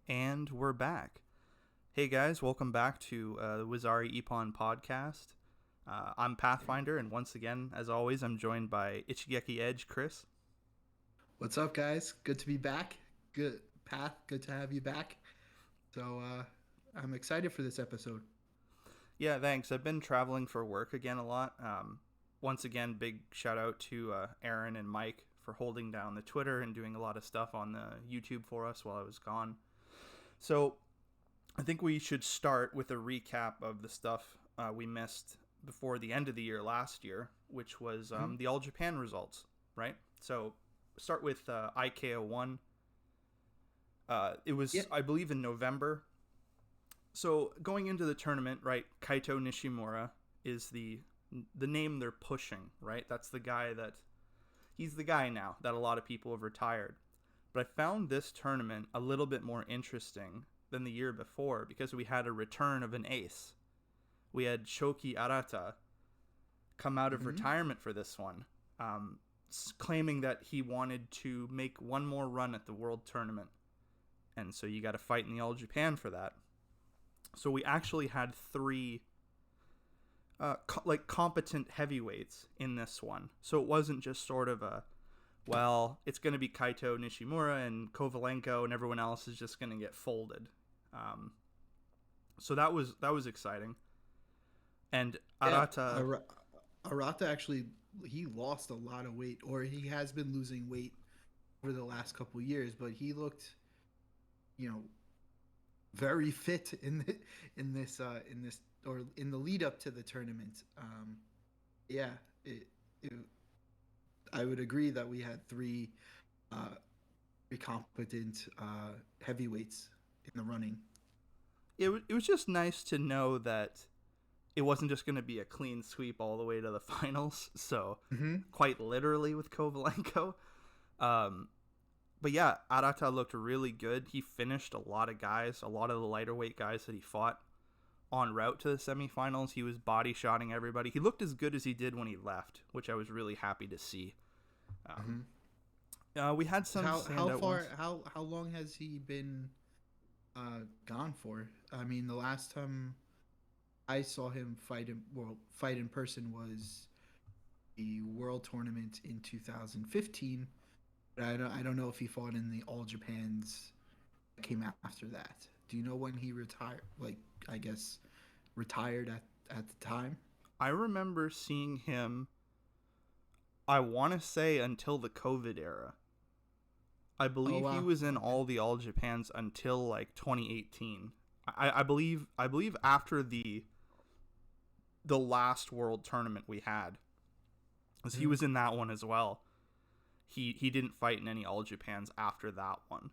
And we're back. Hey guys, welcome back to the Wazari Ippon podcast. I'm Pathfinder, and once again, as always, I'm joined by Ichigeki Edge, Chris. What's up, guys? Good to be back. Good Path. Good to have you back. So I'm excited for this episode. Yeah, thanks. I've been traveling for work again a lot. Once again, big shout out to Aaron and Mike for holding down the Twitter and doing a lot of stuff on the YouTube for us while I was gone. So I think we should start with a recap of the stuff we missed before the end of the year last year, which was hmm the All Japan results, right? So start with IKO 1. It Yeah. was, I believe, in November. So going into the tournament, right, Kaito Nishimura is the name they're pushing, right? That's the guy he's the guy now that a lot of people have retired. But I found this tournament a little bit more interesting than the year before because we had a return of an ace. We had Shoki Arata come out of hmm retirement for this one, claiming that he wanted to make one more run at the World Tournament. And so you got to fight in the All Japan for that. So we actually had three competent heavyweights in this one. So it wasn't just sort of it's going to be Kaito Nishimura and Kovalenko, and everyone else is just going to get folded. Um, so that was exciting. And Yeah. Arata, Arata actually he lost a lot of weight, or he has been losing weight over the last couple of years, but he looked, you know, very fit in this or in the lead up to the tournament. Yeah. It I would agree that we had uh, three competent heavyweights in the running. it was just nice to know that it wasn't just going to be a clean sweep all the way to the finals. So hmm quite literally with Kovalenko. Um, but yeah, Arata looked really good. He finished a lot of guys, a lot of the lighter weight guys that he fought en route to the semifinals. He was body shotting everybody. He looked as good as he did when he left, which I was really happy to see. Um, hmm we had some How standout far ones. how long has he been gone for? I mean, the last time I saw him fight in person was the World Tournament in 2015. But I don't know if he fought in the All Japans that came after that. Do you know when he retired? Like, I guess retired at the time. I remember seeing him, I want to say, until the COVID era. I Oh believe he wow. was in Okay. all the All Japans until like 2018. I believe after the last World Tournament we had, because he Mhm. was in that one as well. He didn't fight in any All Japans after that one.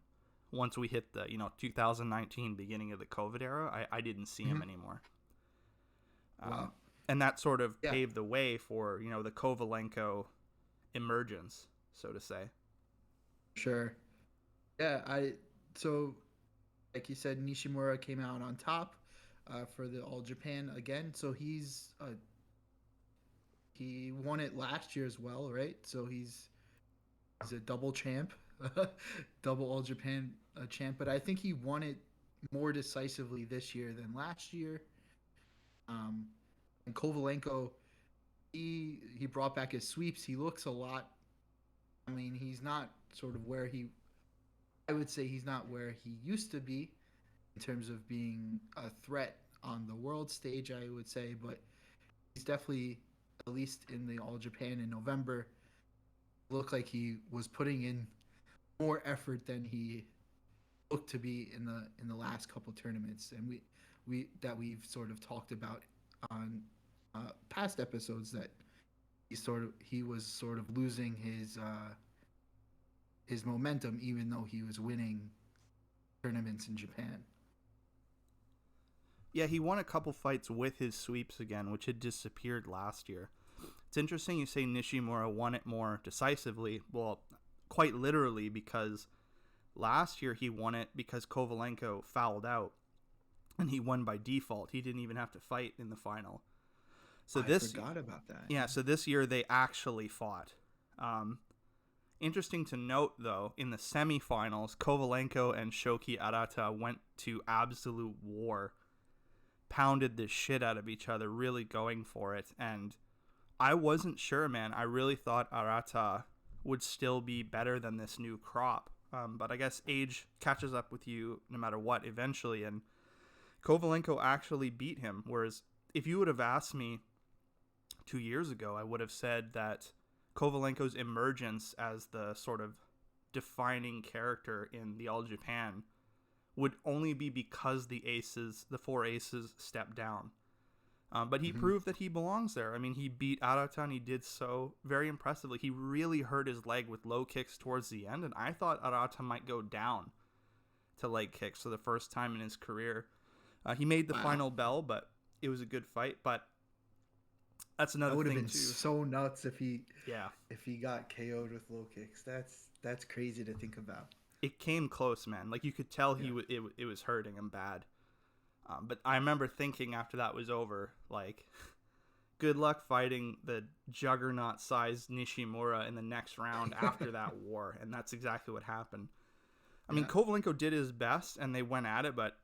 Once we hit the 2019 beginning of the COVID era, I didn't see him Mhm. anymore. Wow. And that sort of Yeah. paved the way for the Kovalenko emergence, so to say. Sure. Yeah. I so like you said, Nishimura came out on top for the All Japan again. So he won it last year as well, right? So he's a double champ, double All Japan champ. But I think he won it more decisively this year than last year. Um, and Kovalenko, he brought back his sweeps. He looks a lot. I mean, he's not sort of where he. I would say he's not where he used to be in terms of being a threat on the world stage. I would say, but he's definitely, at least in the All Japan in November, looked like he was putting in more effort than he looked to be in the last couple tournaments, and we've sort of talked about on past episodes that he was sort of losing his momentum, even though he was winning tournaments in Japan. Yeah, he won a couple fights with his sweeps again, which had disappeared last year. It's interesting you say Nishimura won it more decisively. Well, quite literally, because last year he won it because Kovalenko fouled out, and he won by default. He didn't even have to fight in the final. So I this, forgot about that. yeah, Yeah. so this year they actually fought. Um, Interesting to note, though, in the semifinals, Kovalenko and Shoki Arata went to absolute war, pounded the shit out of each other, really going for it. And I wasn't sure, man. I really thought Arata would still be better than this new crop. But I guess age catches up with you no matter what eventually. And Kovalenko actually beat him. Whereas if you would have asked me 2 years ago, I would have said that Kovalenko's emergence as the sort of defining character in the All Japan would only be because the four aces, stepped down. But he proved that he belongs there. I mean, he beat Arata, and he did so very impressively. He really hurt his leg with low kicks towards the end, and I thought Arata might go down to leg kicks for the first time in his career. He made the final bell, but it was a good fight. But that's another thing, too. That would have been so nuts if he got KO'd with low kicks. That's crazy to think about. It came close, man. Like, you could tell it was hurting him bad. But I remember thinking after that was over, like, good luck fighting the juggernaut-sized Nishimura in the next round after that war. And that's exactly what happened. I mean, Kovalenko did his best, and they went at it, but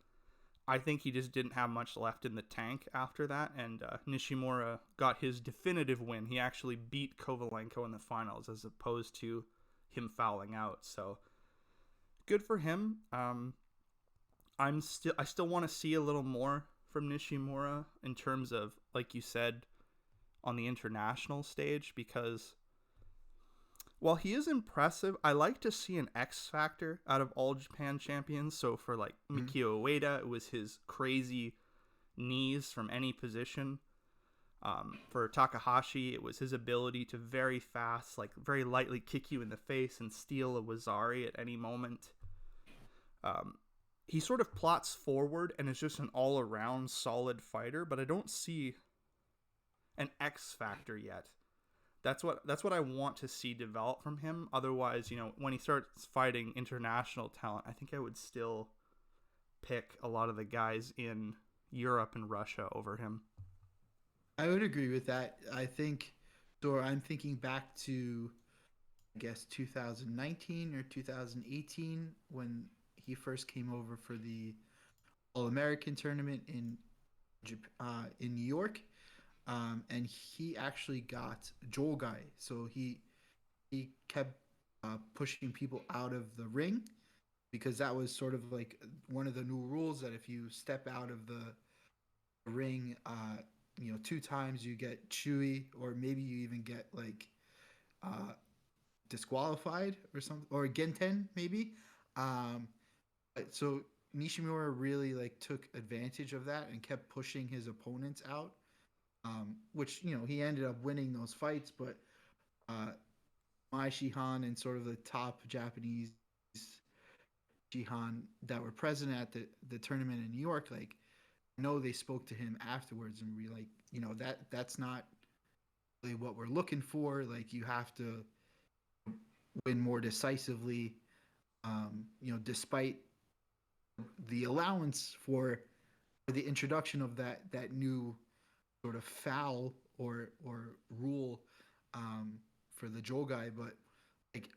I think he just didn't have much left in the tank after that. And Nishimura got his definitive win. He actually beat Kovalenko in the finals as opposed to him fouling out. So good for him. I still want to see a little more from Nishimura in terms of, like you said, on the international stage, because while he is impressive, I like to see an X factor out of all Japan champions. So for like Mikio Ueda, it was his crazy knees from any position. For Takahashi, it was his ability to very fast, like very lightly kick you in the face and steal a Wazari at any moment. He sort of plots forward and is just an all-around solid fighter, but I don't see an X factor yet. That's what I want to see develop from him. Otherwise, when he starts fighting international talent, I think I would still pick a lot of the guys in Europe and Russia over him. I would agree with that. I think, so I'm thinking back to, I guess, 2019 or 2018 when he first came over for the All-American tournament in New York, and he actually got Jogai. So he kept pushing people out of the ring, because that was sort of like one of the new rules, that if you step out of the ring, 2 times, you get chewy, or maybe you even get like disqualified or something, or genten maybe. So Nishimura really like took advantage of that and kept pushing his opponents out, which he ended up winning those fights. But Mai Shihan and sort of the top Japanese Shihan that were present at the tournament in New York, like, they spoke to him afterwards and be like, that's not really what we're looking for. Like, you have to win more decisively, despite the allowance for the introduction of that new sort of foul or rule for the Jogai. But like,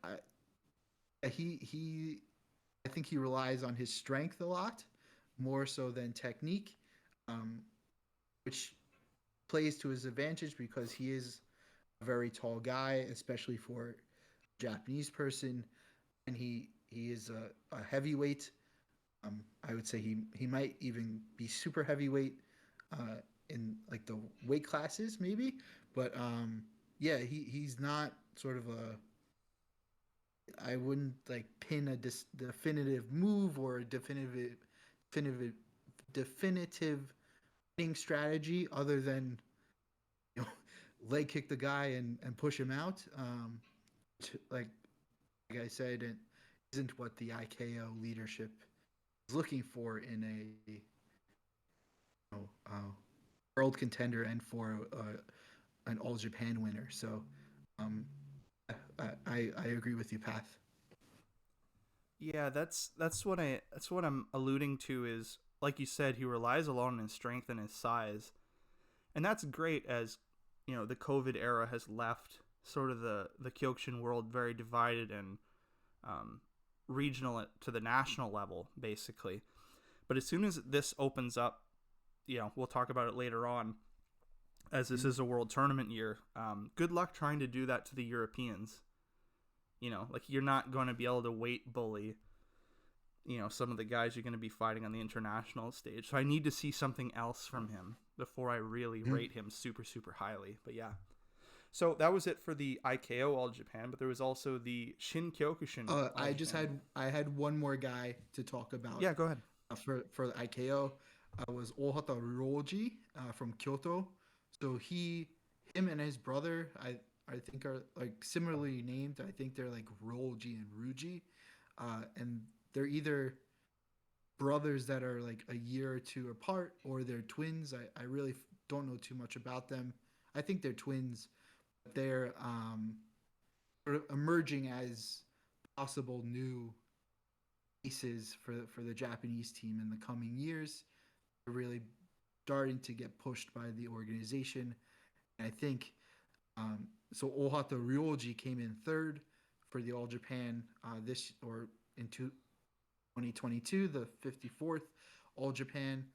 I think he relies on his strength a lot more so than technique, which plays to his advantage because he is a very tall guy, especially for a Japanese person, and he is a heavyweight. I would say he might even be super heavyweight in like the weight classes maybe, but he's not sort of I wouldn't like pin a definitive move or a definitive winning strategy other than leg kick the guy and push him out. Like I said, it isn't what the IKO leadership is looking for in a world contender and for an All Japan winner. So I agree with you, Path. Yeah, that's what I'm alluding to is, like you said, he relies a lot on his strength and his size. And that's great as, the COVID era has left sort of the Kyokushin world very divided and regional to the national level, basically. But as soon as this opens up, we'll talk about it later on, as this is a world tournament year. Good luck trying to do that to the Europeans. Like, you're not going to be able to weight bully, some of the guys you're going to be fighting on the international stage. So I need to see something else from him before I really rate him super, super highly. But yeah. So that was it for the IKO All Japan, but there was also the Shin Kyokushin. I had one more guy to talk about. Yeah, go ahead. For the IKO, was Ohata Ryoji from Kyoto. So him and his brother, I think are like similarly named. I think they're like Ryoji and Ruji, and they're either brothers that are like a year or two apart, or they're twins. I really don't know too much about them. I think they're twins. They're sort of emerging as possible new aces for the Japanese team in the coming years. They're really starting to get pushed by the organization. And I think so. Ohata Ryoji came in third for the All Japan in 2022, the 54th All Japan.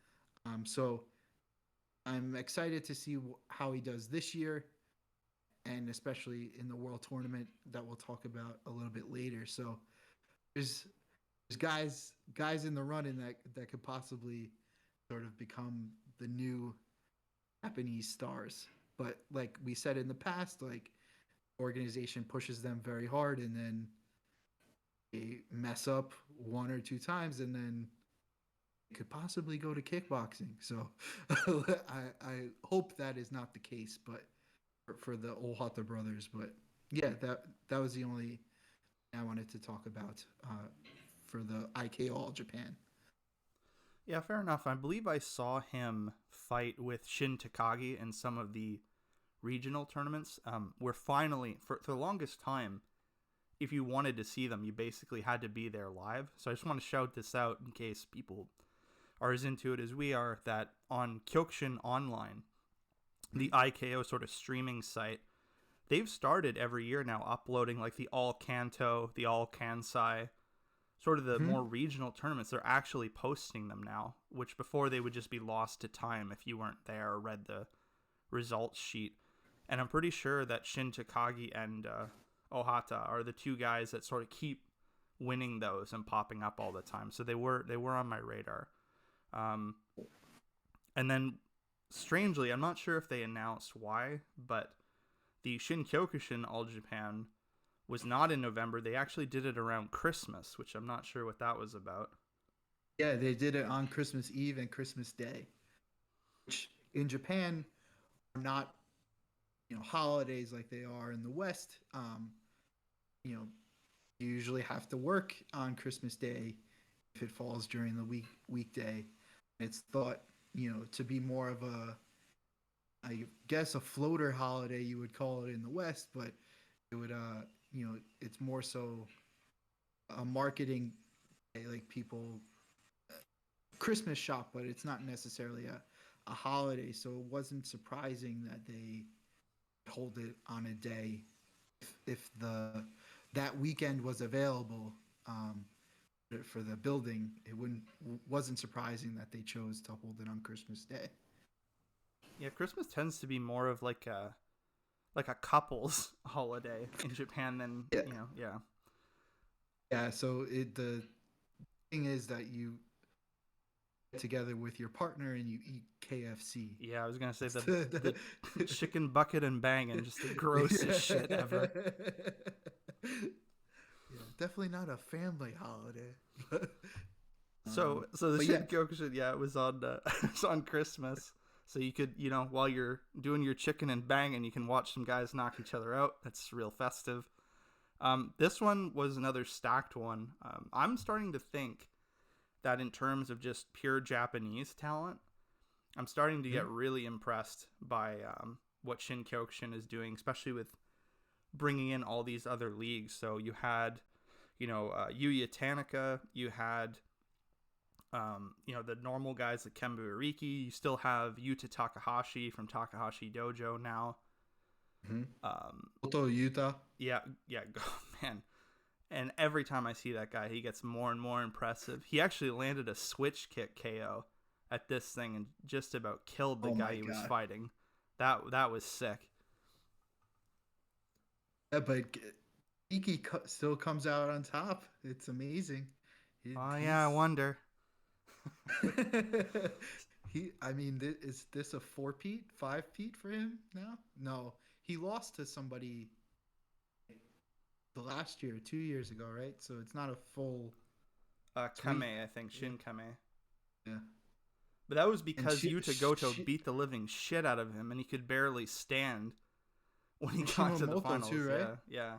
So I'm excited to see how he does this year, and especially in the World Tournament that we'll talk about a little bit later. So there's guys in the running that could possibly sort of become the new Japanese stars. But like we said in the past, like, organization pushes them very hard, and then they mess up one or two times, and then it could possibly go to kickboxing. So I hope that is not the case, but for the Ohata brothers. But yeah, that was the only thing I wanted to talk about for the IKO All Japan. Yeah, fair enough. I believe I saw him fight with Shin Takagi in some of the regional tournaments. Where finally, for the longest time, if you wanted to see them, you basically had to be there live. So I just want to shout this out in case people are as into it as we are, that on Kyokushin Online, the IKO sort of streaming site, they've started every year now uploading like the All Kanto, the All Kansai, sort of the more regional tournaments. They're actually posting them now, which before they would just be lost to time if you weren't there or read the results sheet. And I'm pretty sure that Shin Takagi and Ohata are the two guys that sort of keep winning those and popping up all the time. So they were on my radar. And then, strangely, I'm not sure if they announced why, but the Shin Kyokushin All Japan was not in November. They actually did it around Christmas, which I'm not sure what that was about. Yeah, they did it on Christmas Eve and Christmas Day, which in Japan are not, holidays like they are in the West. You usually have to work on Christmas Day if it falls during the weekday. It's thought, to be more of I guess a floater holiday, you would call it in the West, but it would, it's more so a marketing, like people Christmas shop, but it's not necessarily a holiday. So it wasn't surprising that they hold it on a day if that weekend was available for the building. It wasn't surprising that they chose to hold it on Christmas Day. Yeah, Christmas tends to be more of like a couple's holiday in Japan than yeah. Yeah, so the thing is that you get together with your partner and you eat KFC. Yeah, I was gonna say the chicken bucket and banging, just the grossest shit ever. Yeah, definitely not a family holiday. So the Shin Kyokushin, it was on it was on Christmas. So you could, while you're doing your chicken and banging, you can watch some guys knock each other out. That's real festive. This one was another stacked one. I'm starting to think that in terms of just pure Japanese talent, I'm starting to get really impressed by what Shin Kyokushin is doing, especially with bringing in all these other leagues. So you had, Yuya Tanaka, you had the normal guys like Kemba Uriki. You still have Yuta Takahashi from Takahashi Dojo now. Mm-hmm. Um, Oto Yuta. yeah, yeah, man. And every time I see that guy, he gets more and more impressive. He actually landed a switch kick KO at this thing and just about killed the Oh guy my he was god. fighting. That was sick. Yeah, but still comes out on top. It's amazing. Oh yeah, I He's wonder. I mean, is this a four-peat, five-peat for him now? No, he lost to somebody the last year, 2 years ago, right? So it's not a full sweep. Kame, I think Yeah, Shin Kame. yeah. But that was And because Yuta Goto beat the living shit out of him, and he could barely stand when he got to the Shimamoto too, finals. right? Yeah, yeah.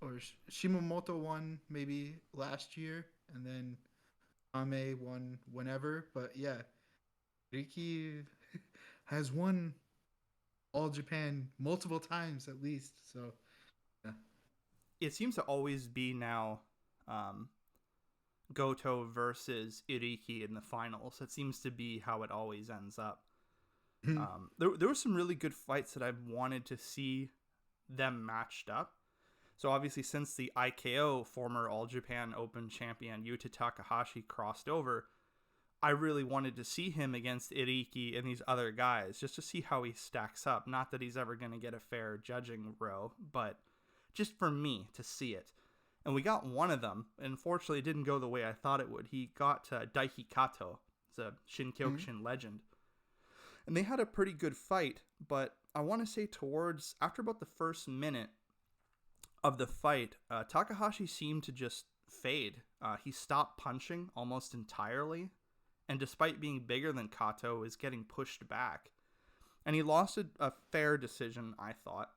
Or Shimamoto won maybe last year, and then Ame won whenever. But yeah, Riki has won all Japan multiple times at least. So yeah. It seems to always be now um, Goto versus Iriki in the finals. That seems to be how it always ends up. There were some really good fights that I've wanted to see them matched up. So obviously, since the IKO former All Japan Open champion Yuta Takahashi crossed over, I really wanted to see him against Iriki and these other guys just to see how he stacks up. Not that he's ever going to get a fair judging row, but just for me to see it. And we got one of them. Unfortunately, it didn't go the way I thought it would. He got Daiki Kato, it's a Shin Kyokushin legend. And they had a pretty good fight, but I want to say towards, after about the first minute of the fight, Takahashi seemed to just fade. He stopped punching almost entirely, and despite being bigger than Kato, is getting pushed back. And he lost a fair decision, I thought.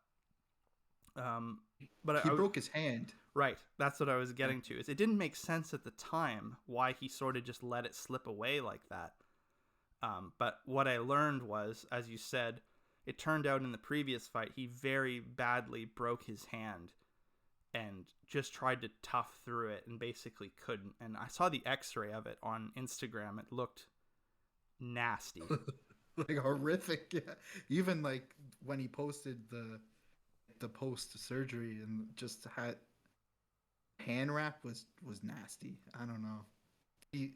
But He broke his hand. right, that's what I was Yeah. getting to. Is it didn't make sense at the time why he sort of just let it slip away like that. But what I learned was, as you said, it turned out in the previous fight he very badly broke his hand and just tried to tough through it and basically couldn't. And I saw the X-ray of it on Instagram. It looked nasty. Like horrific. Yeah. Even like when he posted the post surgery and just had hand wrap was nasty. I don't know. He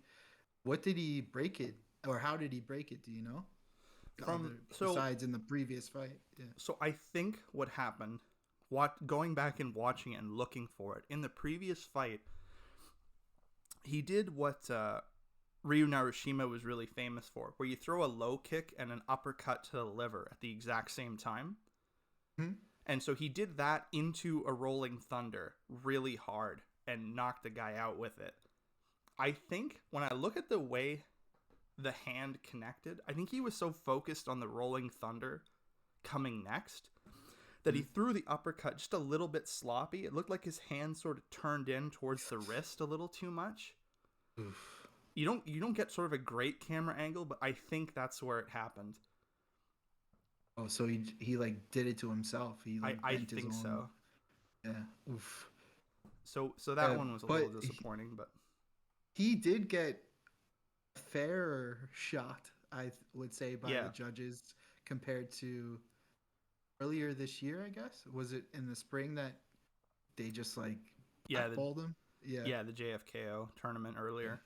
what did he break it or how did he break it? Do you know? From so Besides in the previous fight, yeah. so I think what happened, going back and watching it and looking for it in the previous fight, he did what Ryu Narushima was really famous for, where you throw a low kick and an uppercut to the liver at the exact same time. Hmm? And so he did that into a rolling thunder really hard and knocked the guy out with it. I think when I look at the way the hand connected, I think he was so focused on the rolling thunder coming next that he threw the uppercut just a little bit sloppy. It looked like his hand sort of turned in towards the wrist a little too much. Oof. You don't get sort of a great camera angle, but I think that's where it happened. Oh, so he like did it to himself. He like I bent his think own. so. Yeah. Oof. So that one was a little But disappointing, but he did get a fairer shot, I would say, by yeah, the judges compared to earlier this year. I guess was it in the spring that they just like yeah, blackballed him? Yeah. the JFKO tournament earlier.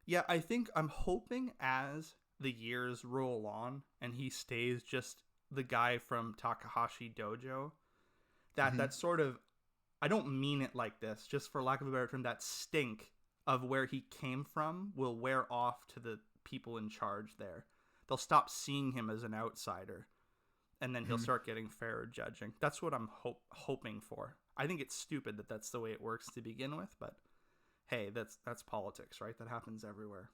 Yeah, I think I'm hoping as the years roll on and he stays just the guy from Takahashi Dojo, that Mm-hmm. sort of, I don't mean it like this, just for lack of a better term, that stink of where he came from will wear off to the people in charge there. They'll stop seeing him as an outsider, and then he'll Mm-hmm. start getting fairer judging. That's what I'm hoping for. I think it's stupid that that's the way it works to begin with, but hey, that's politics, right? That happens everywhere.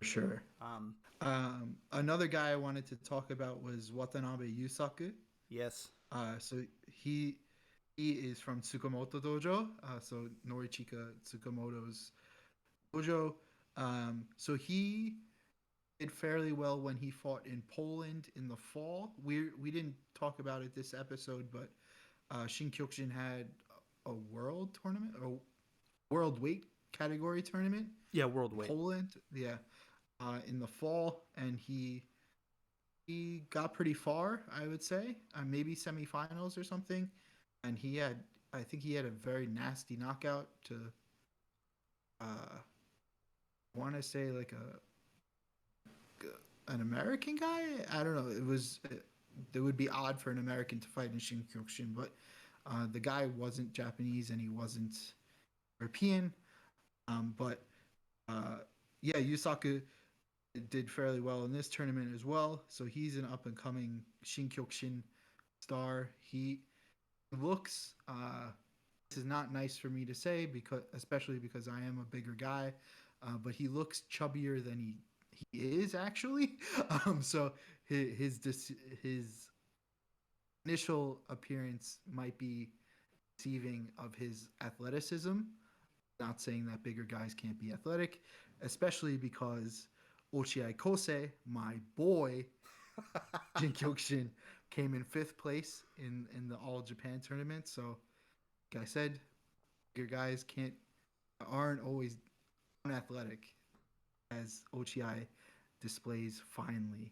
For sure. Um, Another guy I wanted to talk about was Watanabe Yusaku. yes, So he is from Tsukamoto Dojo. So Norichika Tsukamoto's dojo. So he did fairly well when he fought in Poland in the fall. We didn't talk about it this episode, but Shin Kyokushin had a world tournament, a world weight category tournament yeah, world in weight. Poland. Yeah, in the fall, and he he got pretty far, I would say, maybe semifinals or something, and I think he had a very nasty knockout to, want to say like an American guy. I don't know. It would be odd for an American to fight in Shinkokushin, but the guy wasn't Japanese and he wasn't European. But uh, yeah, Yusaku did fairly well in this tournament as well. So he's an up and coming Shinkokushin star. He looks. This is not nice for me to say because, especially because I am a bigger guy, but he looks chubbier than he is actually. So his initial appearance might be deceiving of his athleticism. Not saying that bigger guys can't be athletic, especially because Ochiai Kosei, my boy, Jin Kyokushin, came in fifth place in the All Japan tournament. So, like I said, bigger guys aren't always unathletic, as Ochiai displays finely.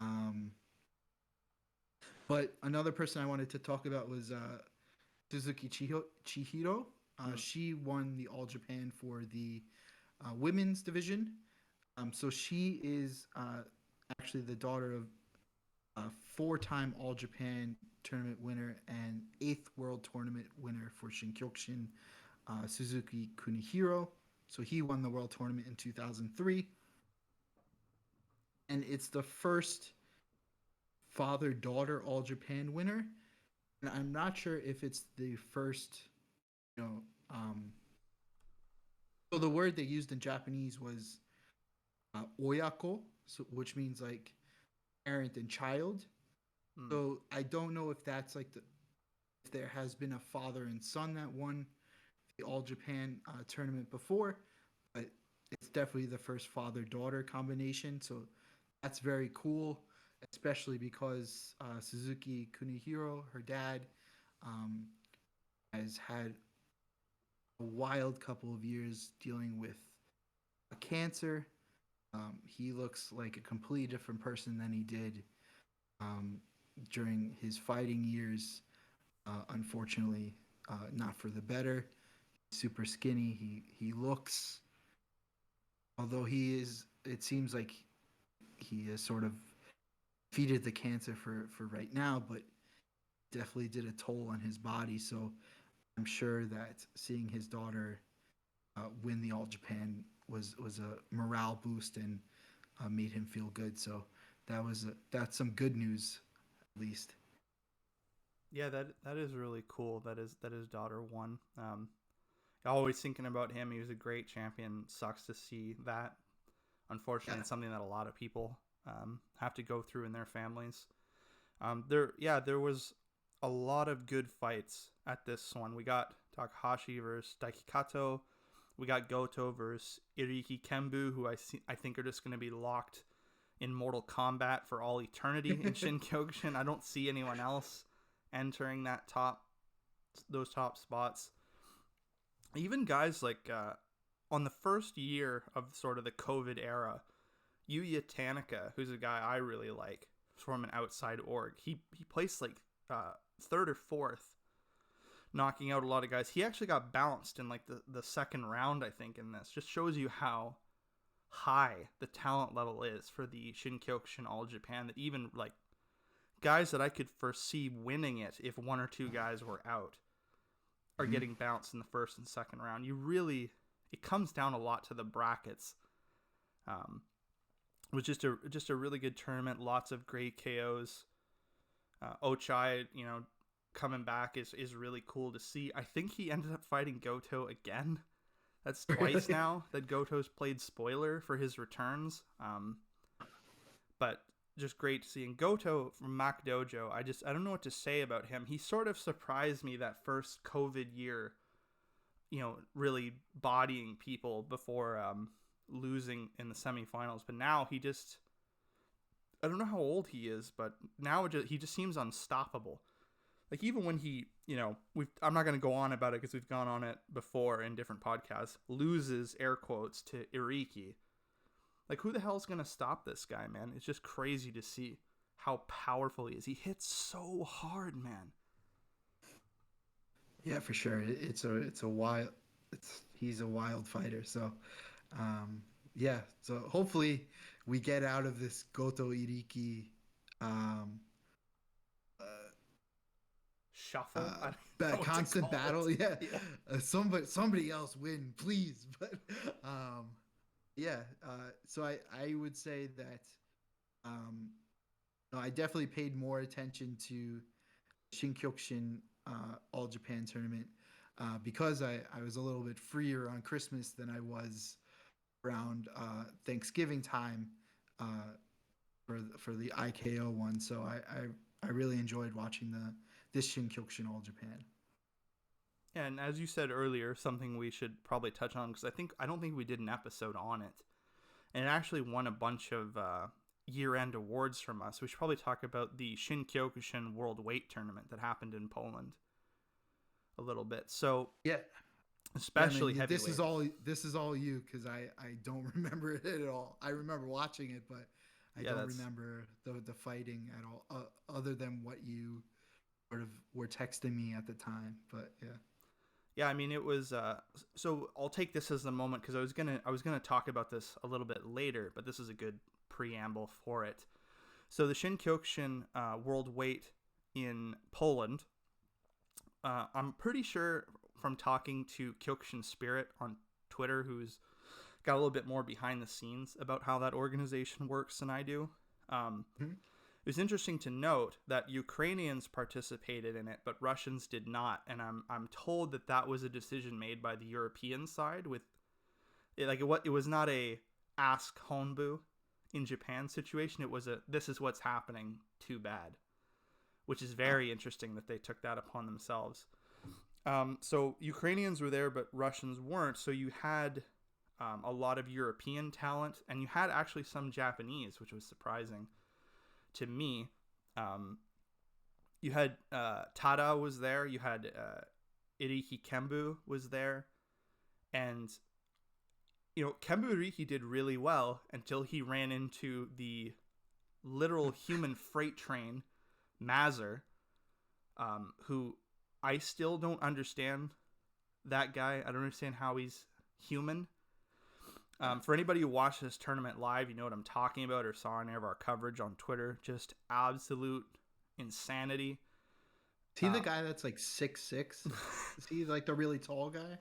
Um, but another person I wanted to talk about was Suzuki Chihiro. She won the All Japan for the women's division. So she is actually the daughter of a four-time All Japan tournament winner and eighth World Tournament winner for Shinkokushin, Suzuki Kunihiro. So he won the World Tournament in 2003. And it's the first father-daughter All Japan winner. And I'm not sure if it's the first, you know, so the word they used in Japanese was oyako, so, which means like parent and child. So I don't know if that's like if there has been a father and son that won the All Japan tournament before, but it's definitely the first father-daughter combination. So that's very cool, especially because Suzuki Kunihiro, her dad, has had a wild couple of years dealing with a cancer. He looks like a completely different person than he did during his fighting years. Unfortunately, not for the better. He's super skinny. He looks, although he is, it seems like he has sort of defeated the cancer for right now, but definitely did a toll on his body. So I'm sure that seeing his daughter win the All Japan was a morale boost and made him feel good. So that's some good news, at least. Yeah, that is really cool. That his daughter won. Always thinking about him. He was a great champion. Sucks to see that. Unfortunately, it's something that a lot of people have to go through in their families. There was a lot of good fights at this one. We got Takahashi versus Daiki Kato. We got Goto versus Iriki Kembu, who I think are just going to be locked in Mortal Kombat for all eternity in Shinkokushin. I don't see anyone else entering those top spots. Even guys like on the first year of sort of the COVID era, Yuya Tanaka, who's a guy I really like from an outside org, he placed like third or fourth, knocking out a lot of guys. He actually got bounced in like the second round, I think, in this. Just shows you how high the talent level is for the Shinkokushin All Japan, that even like guys that I could foresee winning it if one or two guys were out are getting bounced in the first and second round. It comes down a lot to the brackets. It was just a really good tournament. Lots of great KOs. Ochai, coming back is really cool to see. I think he ended up fighting Goto again. That's twice now that Goto's played spoiler for his returns. But just great to see. And Goto from Mac Dojo, I don't know what to say about him. He sort of surprised me that first COVID year, really bodying people before losing in the semifinals. But now I don't know how old he is, but now he just seems unstoppable. Like even when he, I'm not going to go on about it because we've gone on it before in different podcasts, loses air quotes to Iriki. Like who the hell's going to stop this guy, man? It's just crazy to see. how powerful he is. He hits so hard, man. Yeah, for sure. It's a wild he's a wild fighter. So, um, yeah. So hopefully we get out of this Goto Iriki um, uh, Shuffle. I don't know what to constant call it. battle. Yeah, Yeah. somebody else win, please. But um, yeah. So I would say that um, no, I definitely paid more attention to Shin-Kyokushin All Japan tournament because I was a little bit freer on Christmas than I was around Thanksgiving time uh, for the IKO one. So I really enjoyed watching this Shin-Kyokushin All Japan. And as you said earlier, something we should probably touch on, because I don't think we did an episode on it, and it actually won a bunch of year-end awards from us. We should probably talk about the Shin Kyokushin World Weight Tournament that happened in Poland a little bit. So Yeah, especially heavyweight. This is all you because I don't remember it at all. I remember watching it, but I don't remember the fighting at all, other than what you sort of were texting me at the time. But yeah. Yeah, I mean it was. So I'll take this as the moment, because I was gonna talk about this a little bit later, but this is a good preamble for it. So the Shin Kyokushin World Weight in Poland. I'm pretty sure from talking to Kyokushin Spirit on Twitter, who's got a little bit more behind the scenes about how that organization works than I do. It was interesting to note that Ukrainians participated in it, but Russians did not, and I'm told that was a decision made by the European side. With it was not a ask Honbu in Japan situation. It was a this is what's happening. Too bad, which is very interesting that they took that upon themselves. So Ukrainians were there, but Russians weren't. So you had a lot of European talent, and you had actually some Japanese, which was surprising to me. You had Tada was there. You had Iriki Kembu was there, and Kembu Iriki did really well until he ran into the literal human freight train, Mazur, who I still don't understand. That guy, I don't understand how he's human. For anybody who watched this tournament live, you know what I'm talking about, or saw any of our coverage on Twitter. Just absolute insanity. Is he the guy that's like 6'6"? Is he like the really tall guy?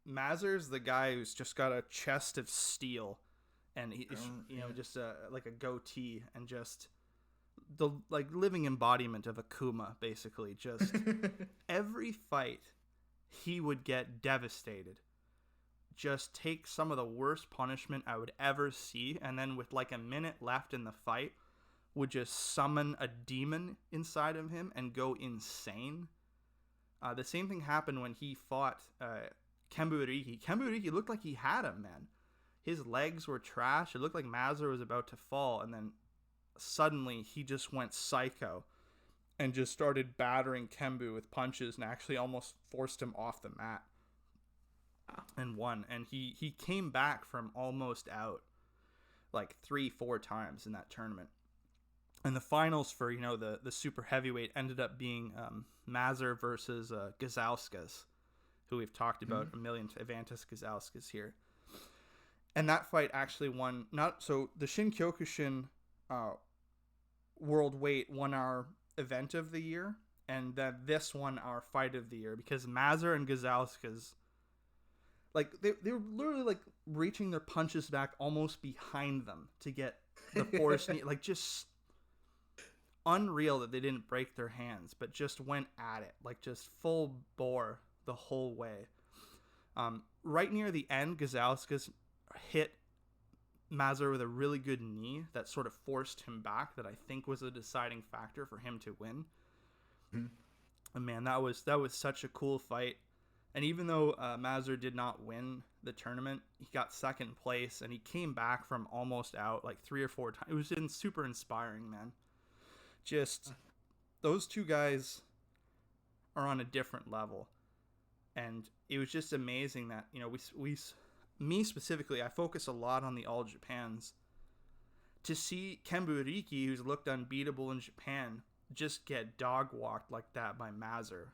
Mazur's the guy who's just got a chest of steel, and he's just like a goatee, and just the living embodiment of Akuma, basically. Just every fight he would get devastated. Just take some of the worst punishment I would ever see, and then with like a minute left in the fight, would just summon a demon inside of him and go insane. The same thing happened when he fought Kembu Iriki. Kembu Iriki looked like he had him, man. His legs were trash. It looked like Mazur was about to fall, and then suddenly he just went psycho and just started battering Kembu with punches and actually almost forced him off the mat. And won, and he came back from almost out like 3-4 times in that tournament. And the finals for the super heavyweight ended up being Mazur versus Gazauskas, who we've talked about a million, Evantis Gazauskas here. And that fight actually won. The Shin Kyokushin World Weight won our event of the year, and then this won our fight of the year, because Mazur and Gazauskas, like they were literally like reaching their punches back almost behind them to get the force knee, like just unreal that they didn't break their hands, but just went at it, like just full bore the whole way. Right near the end, Gazauskas hit Mazur with a really good knee that sort of forced him back, that I think was a deciding factor for him to win. And man, that was such a cool fight. And even though Mazur did not win the tournament, he got second place, and he came back from almost out like 3 or 4 times. It was super inspiring, man. Just those two guys are on a different level, and it was just amazing that me specifically, I focus a lot on the All Japans to see Kemburiki, who's looked unbeatable in Japan, just get dog walked like that by Mazur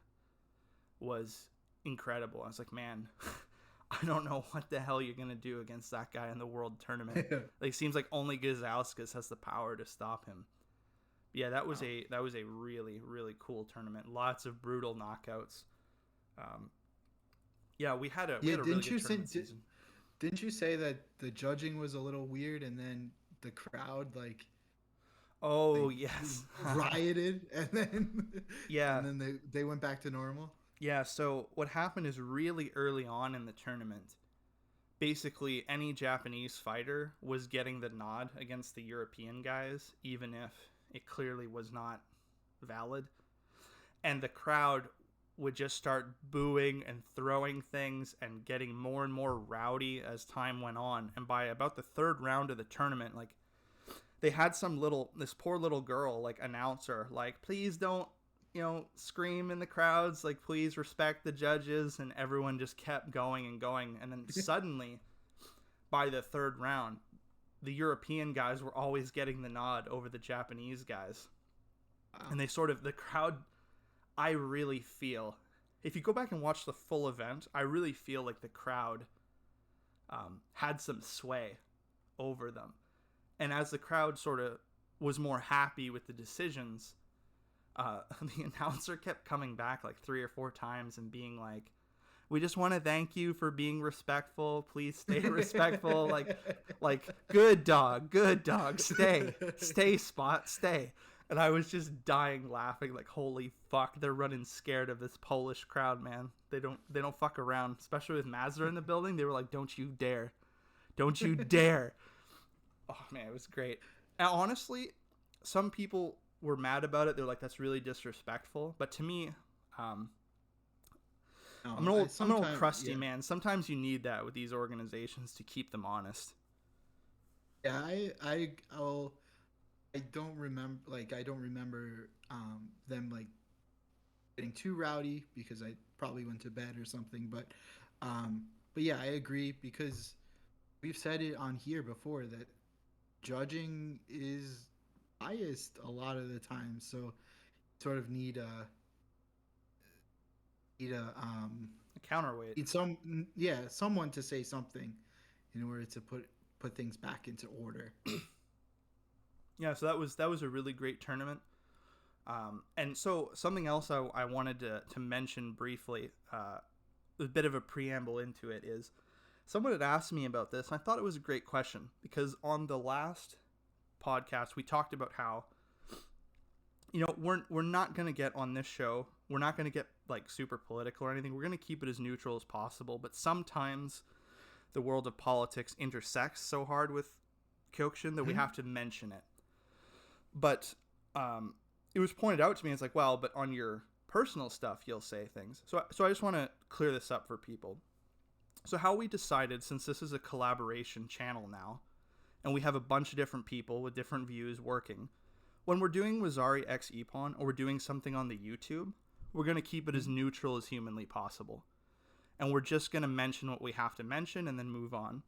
was incredible. I was like, man, I don't know what the hell you're gonna do against that guy in the world tournament. Like, it seems like only Gazauskas has the power to stop him. Yeah, that was a really, really cool tournament. Lots of brutal knockouts. Yeah, we had a really good tournament season. Didn't you say that the judging was a little weird, and then the crowd yes, rioted, and then yeah, and then they went back to normal? Yeah, so what happened is really early on in the tournament, basically any Japanese fighter was getting the nod against the European guys, even if it clearly was not valid. And the crowd would just start booing and throwing things and getting more and more rowdy as time went on. And by about the third round of the tournament, like, they had this poor little girl, like, announcer, like, please don't, scream in the crowds, like, please respect the judges. And everyone just kept going and going. And then suddenly, by the third round, the European guys were always getting the nod over the Japanese guys. Wow. And the crowd, I really feel, if you go back and watch the full event, I really feel like the crowd had some sway over them. And as the crowd sort of was more happy with the decisions, the announcer kept coming back like 3 or 4 times and being like, we just want to thank you for being respectful. Please stay respectful. like good dog, stay Spot, stay. And I was just dying laughing, like, holy fuck, they're running scared of this Polish crowd, man. They don't fuck around, especially with Mazur in the building. They were like, don't you dare. Oh man, it was great. And honestly, some people were mad about it. They're like, that's really disrespectful. But to me, I'm an old crusty man. Sometimes you need that with these organizations to keep them honest. Yeah, I don't remember them like getting too rowdy because I probably went to bed or something. But yeah, I agree, because we've said it on here before that judging is biased a lot of the time. So sort of need a counterweight. Someone to say something in order to put things back into order. Yeah, so that was a really great tournament. And so something else I wanted to mention briefly, a bit of a preamble into it, is someone had asked me about this, and I thought it was a great question, because on the last podcast we talked about how, we're not going to get on this show, we're not going to get like super political or anything. We're going to keep it as neutral as possible, but sometimes the world of politics intersects so hard with Kyokushin that we have to mention it. But it was pointed out to me, it's like, well, but on your personal stuff you'll say things. So I just want to clear this up for people. So how we decided, since this is a collaboration channel now, and we have a bunch of different people with different views working, when we're doing Wazari X Ippon, or we're doing something on the YouTube, we're going to keep it as neutral as humanly possible. And we're just going to mention what we have to mention and then move on.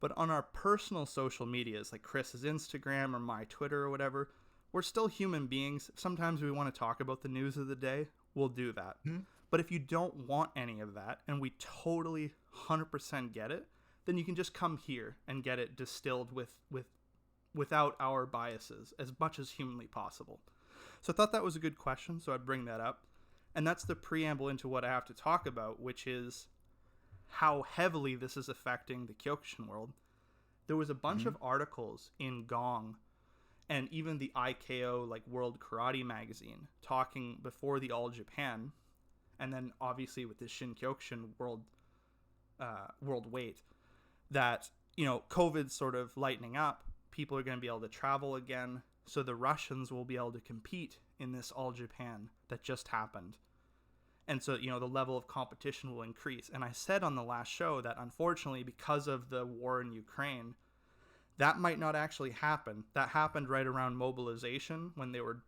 But on our personal social medias, like Chris's Instagram or my Twitter or whatever, we're still human beings. Sometimes we want to talk about the news of the day. We'll do that. Mm-hmm. But if you don't want any of that, and we totally 100% get it, then you can just come here and get it distilled without our biases as much as humanly possible. So I thought that was a good question, so I'd bring that up. And that's the preamble into what I have to talk about, which is how heavily this is affecting the Kyokushin world. There was a bunch of articles in Gong and even the IKO, like World Karate magazine, talking before the All Japan, and then obviously with the Shin Kyokushin world weight, that, COVID's sort of lightening up, people are going to be able to travel again, so the Russians will be able to compete in this All Japan that just happened. And so, the level of competition will increase. And I said on the last show that unfortunately, because of the war in Ukraine, that might not actually happen. That happened right around mobilization when they were,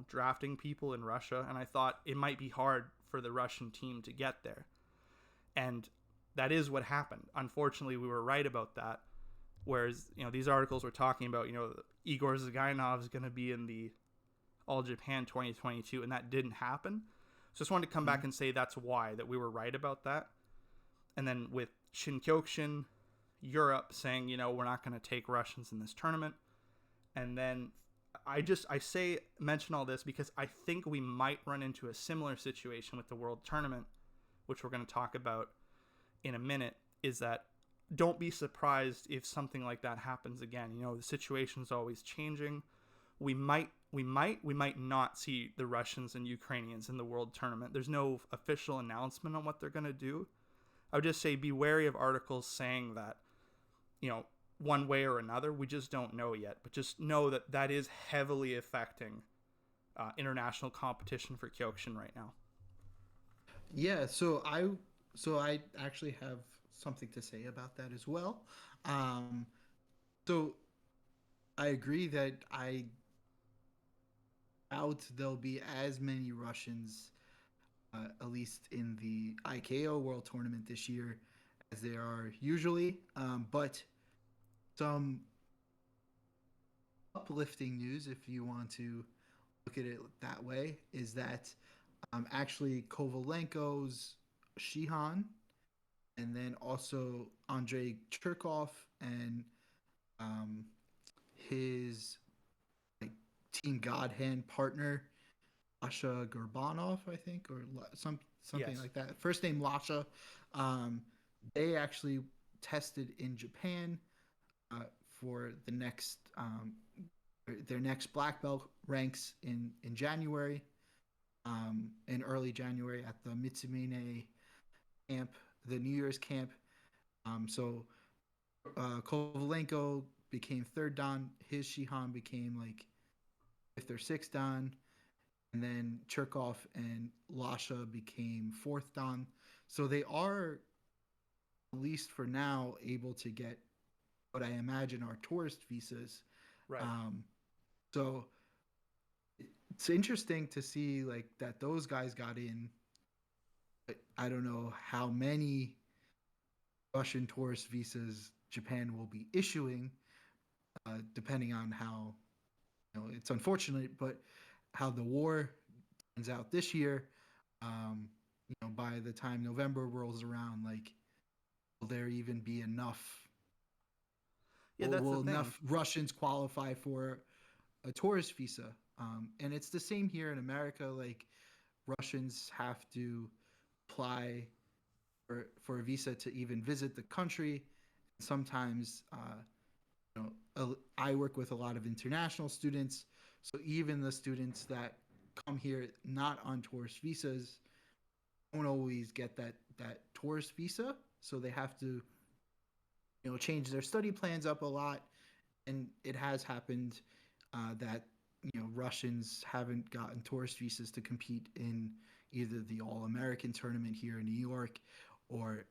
drafting people in Russia. And I thought it might be hard for the Russian team to get there. And that is what happened. Unfortunately, we were right about that. Whereas, these articles were talking about, Igor Zagainov is going to be in the All Japan 2022, and that didn't happen. So just wanted to come back and say that's why, that we were right about that. And then with Kyokushin Europe saying, we're not going to take Russians in this tournament. And then I mention all this because I think we might run into a similar situation with the World Tournament, which we're going to talk about in a minute, is that don't be surprised if something like that happens again. The situation's always changing. We might not see the Russians and Ukrainians in the World Tournament. There's no official announcement on what they're going to do. I would just say be wary of articles saying that, one way or another. We just don't know yet. But just know that is heavily affecting international competition for Kyokushin right now. Yeah, so I actually have something to say about that as well. So I agree that I doubt there'll be as many Russians, at least in the IKO World Tournament this year, as there are usually. But some uplifting news, if you want to look at it that way, is that actually Kovalenko's Shihan, and then also Andrei Cherkov and his Team God Hand partner Lasha Gorbanov, I think, or something Yes. like that. First name Lasha. They actually tested in Japan for the next their next black belt ranks in January, in early January at the Mitsumine camp, the New Year's camp. So Kovalenko became third dan. His Shihan became like fifth or sixth dan. And then Cherkov and Lasha became fourth dan. So they are, at least for now, able to get what I imagine are tourist visas. Right. So it's interesting to see that those guys got in. But I don't know how many Russian tourist visas Japan will be issuing, depending on how, it's unfortunate, but how the war turns out this year. By the time November rolls around, will there even be enough? Yeah, that's will the thing. enough Russians qualify for a tourist visa? And it's the same here in America. Russians have to apply for a visa to even visit the country. Sometimes, I work with a lot of international students, so even the students that come here not on tourist visas don't always get that tourist visa, so they have to change their study plans up a lot. And it has happened that Russians haven't gotten tourist visas to compete in either the All-American tournament here in New York or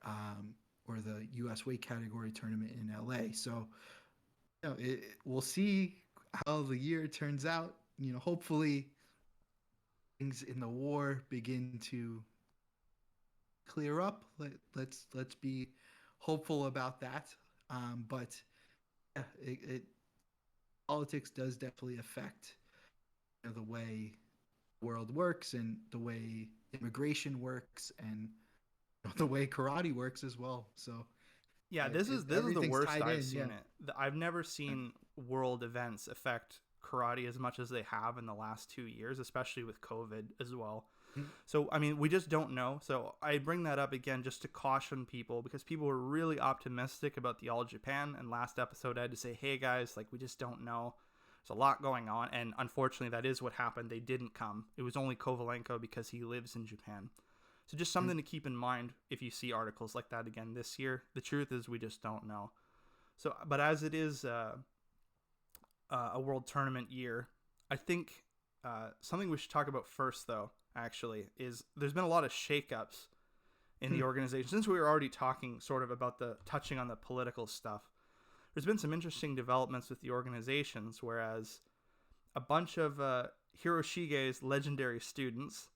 the U.S. weight category tournament in LA. So we'll see how the year turns out. Hopefully things in the war begin to clear up. Let's be hopeful about that. But yeah, politics does definitely affect the way the world works and the way immigration works and the way karate works as well. So yeah, this is the worst I've seen it. I've never seen world events affect karate as much as they have in the last 2 years, especially with COVID as well. So, I mean, we just don't know. So I bring that up again just to caution people, because people were really optimistic about the All Japan. And last episode I had to say, hey guys, we just don't know. There's a lot going on. And unfortunately, that is what happened. They didn't come. It was only Kovalenko because he lives in Japan. So just something to keep in mind if you see articles like that again this year. The truth is we just don't know. So, but as it is a world tournament year, I think something we should talk about first, though, actually, is there's been a lot of shakeups in the organization. Since we were already talking sort of about touching on the political stuff, there's been some interesting developments with the organizations, whereas a bunch of Hiroshige's legendary students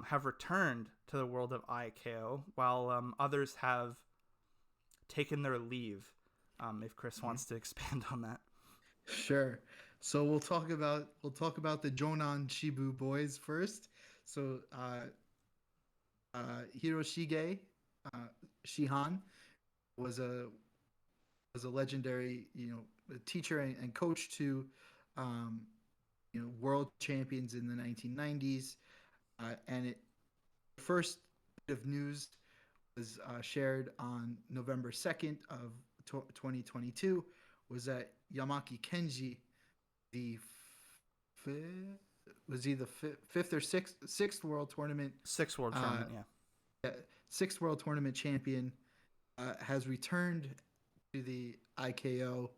have returned to the world of IKO, while others have taken their leave. if Chris Mhm. wants to expand on that. Sure. So we'll talk about the Jonan Shibu boys first. So Hiroshige uh, Shihan was a legendary, a teacher and coach to, um, world champions in the 1990s. And the first bit of news was shared on November 2nd of 2022 was that Yamaki Kenji, the was he the fifth or sixth world tournament Six World uh, Tournament, yeah. sixth world tournament champion, has returned to the IKO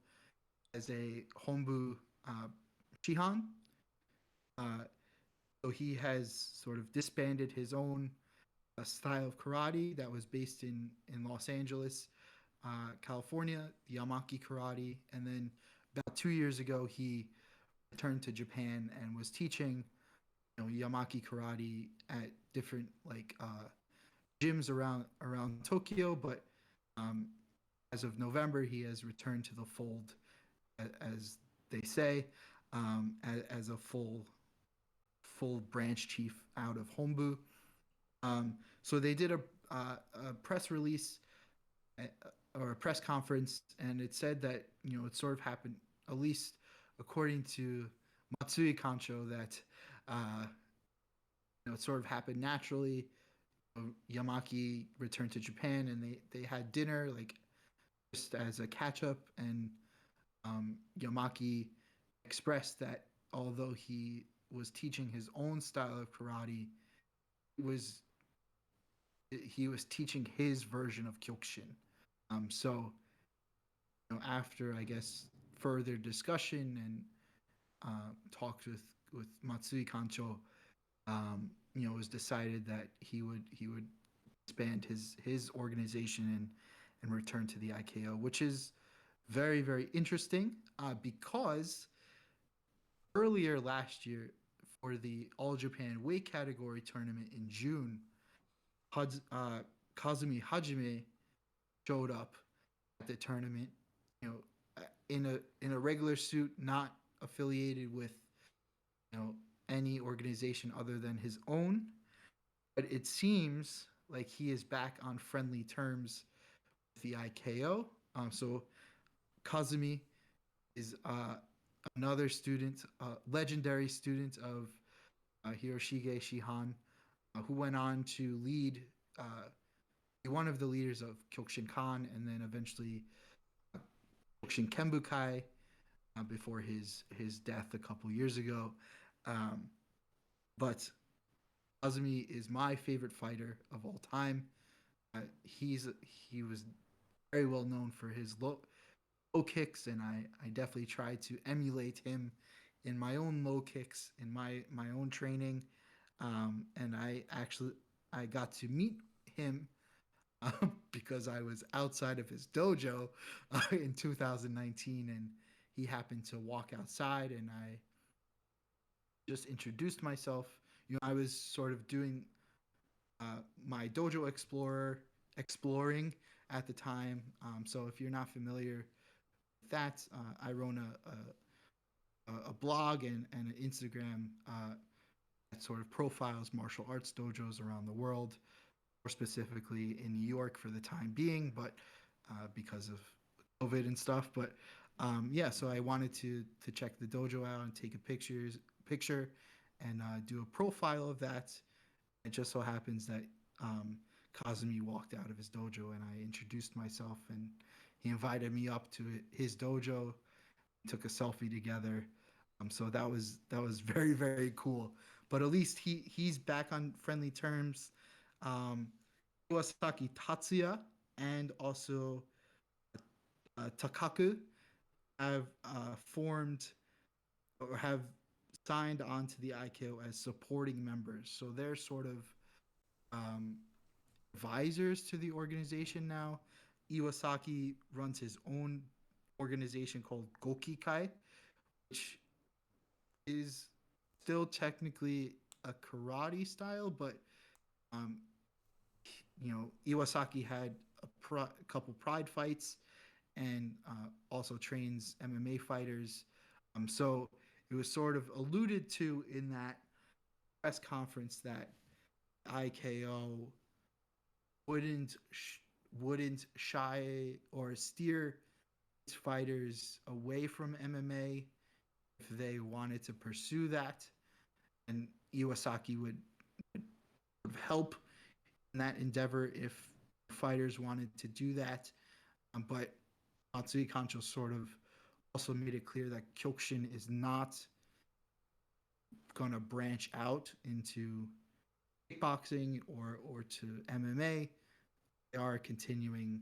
as a Hombu uh, Shihan. Uh, so he has sort of disbanded his own style of karate that was based in Los Angeles, California, the Yamaki karate, and then about 2 years ago he returned to Japan and was teaching, Yamaki karate at different like gyms around Tokyo. But um, as of November, he has returned to the fold, as they say, as a full branch chief out of Hombu. So they did a press release, uh, or a press conference, and it said that it sort of happened, at least according to Matsui Kancho, that uh, it sort of happened naturally. Yamaki returned to Japan, and they had dinner like just as a catch up, and Yamaki expressed that although he was teaching his own style of karate, was he was teaching his version of Kyokushin. So after, I guess, further discussion and talks with Matsui Kancho, it was decided that he would expand his organization and return to the IKO, which is very very interesting, because earlier last year for the All Japan weight category tournament in June, uh, Kazumi Hajime showed up at the tournament, you know, in a regular suit, not affiliated with any organization other than his own. But it seems like he is back on friendly terms with the IKO. So Kazumi is another student, legendary student of Hiroshige Shihan, who went on to lead, one of the leaders of Kyokushinkan, and then eventually Kyokushin Kenbukai, before his death a couple years ago. Um, but Azumi is my favorite fighter of all time. He was very well known for his low kicks, and I definitely tried to emulate him in my own low kicks in my own training. And I got to meet him, because I was outside of his dojo in 2019, and he happened to walk outside, and I just introduced myself. I was sort of doing my dojo exploring at the time. So if you're not familiar with that, I run a blog and an Instagram that sort of profiles martial arts dojos around the world, more specifically in New York for the time being, but because of COVID and stuff. But yeah, so I wanted to check the dojo out and take a picture and do a profile of that. It just so happens that um, Kazumi walked out of his dojo, and I introduced myself, and he invited me up to his dojo, took a selfie together. So that was very very cool. But at least he's back on friendly terms. Um, Iwasaki Tatsuya and also Takaku have formed, or have signed on to the IKO as supporting members. So they're sort of um, advisors to the organization now. Iwasaki runs his own organization called Gokikai, which is still technically a karate style, but um, Iwasaki had a couple pride fights, and also trains MMA fighters. So it was sort of alluded to in that press conference that IKO wouldn't wouldn't shy or steer its fighters away from MMA if they wanted to pursue that, and Iwasaki would help in that endeavor if fighters wanted to do that. But Matsui Kancho sort of also made it clear that Kyokushin is not going to branch out into kickboxing or to MMA. They are continuing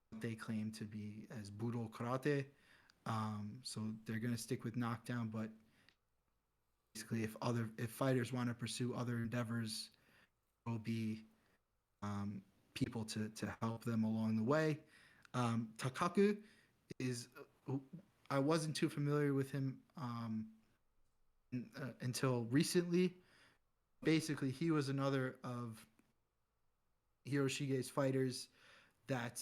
what they claim to be as Budo Karate. So they're going to stick with knockdown, but basically, if fighters want to pursue other endeavors, there will be people to help them along the way. Takaku is I wasn't too familiar with him until recently. Basically, he was another of Hiroshige's fighters that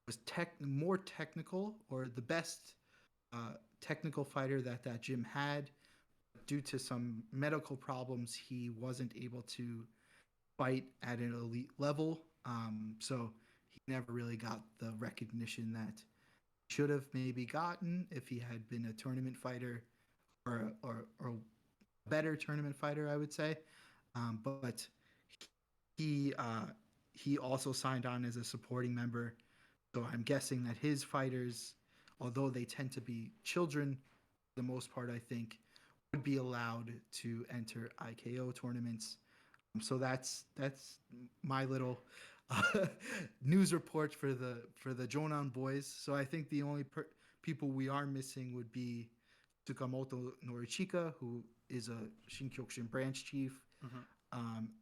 was more technical, or the best technical fighter that gym had. Due to some medical problems, he wasn't able to fight at an elite level. So he never really got the recognition that he should have maybe gotten if he had been a tournament fighter or a better tournament fighter, I would say. But he he also signed on as a supporting member. So I'm guessing that his fighters, although they tend to be children, for the most part, I think, would be allowed to enter IKO tournaments. So that's my little news report for the Jonan boys. So I think the only people we are missing would be Tsukamoto Norichika, who is a Shinkyokushin branch chief,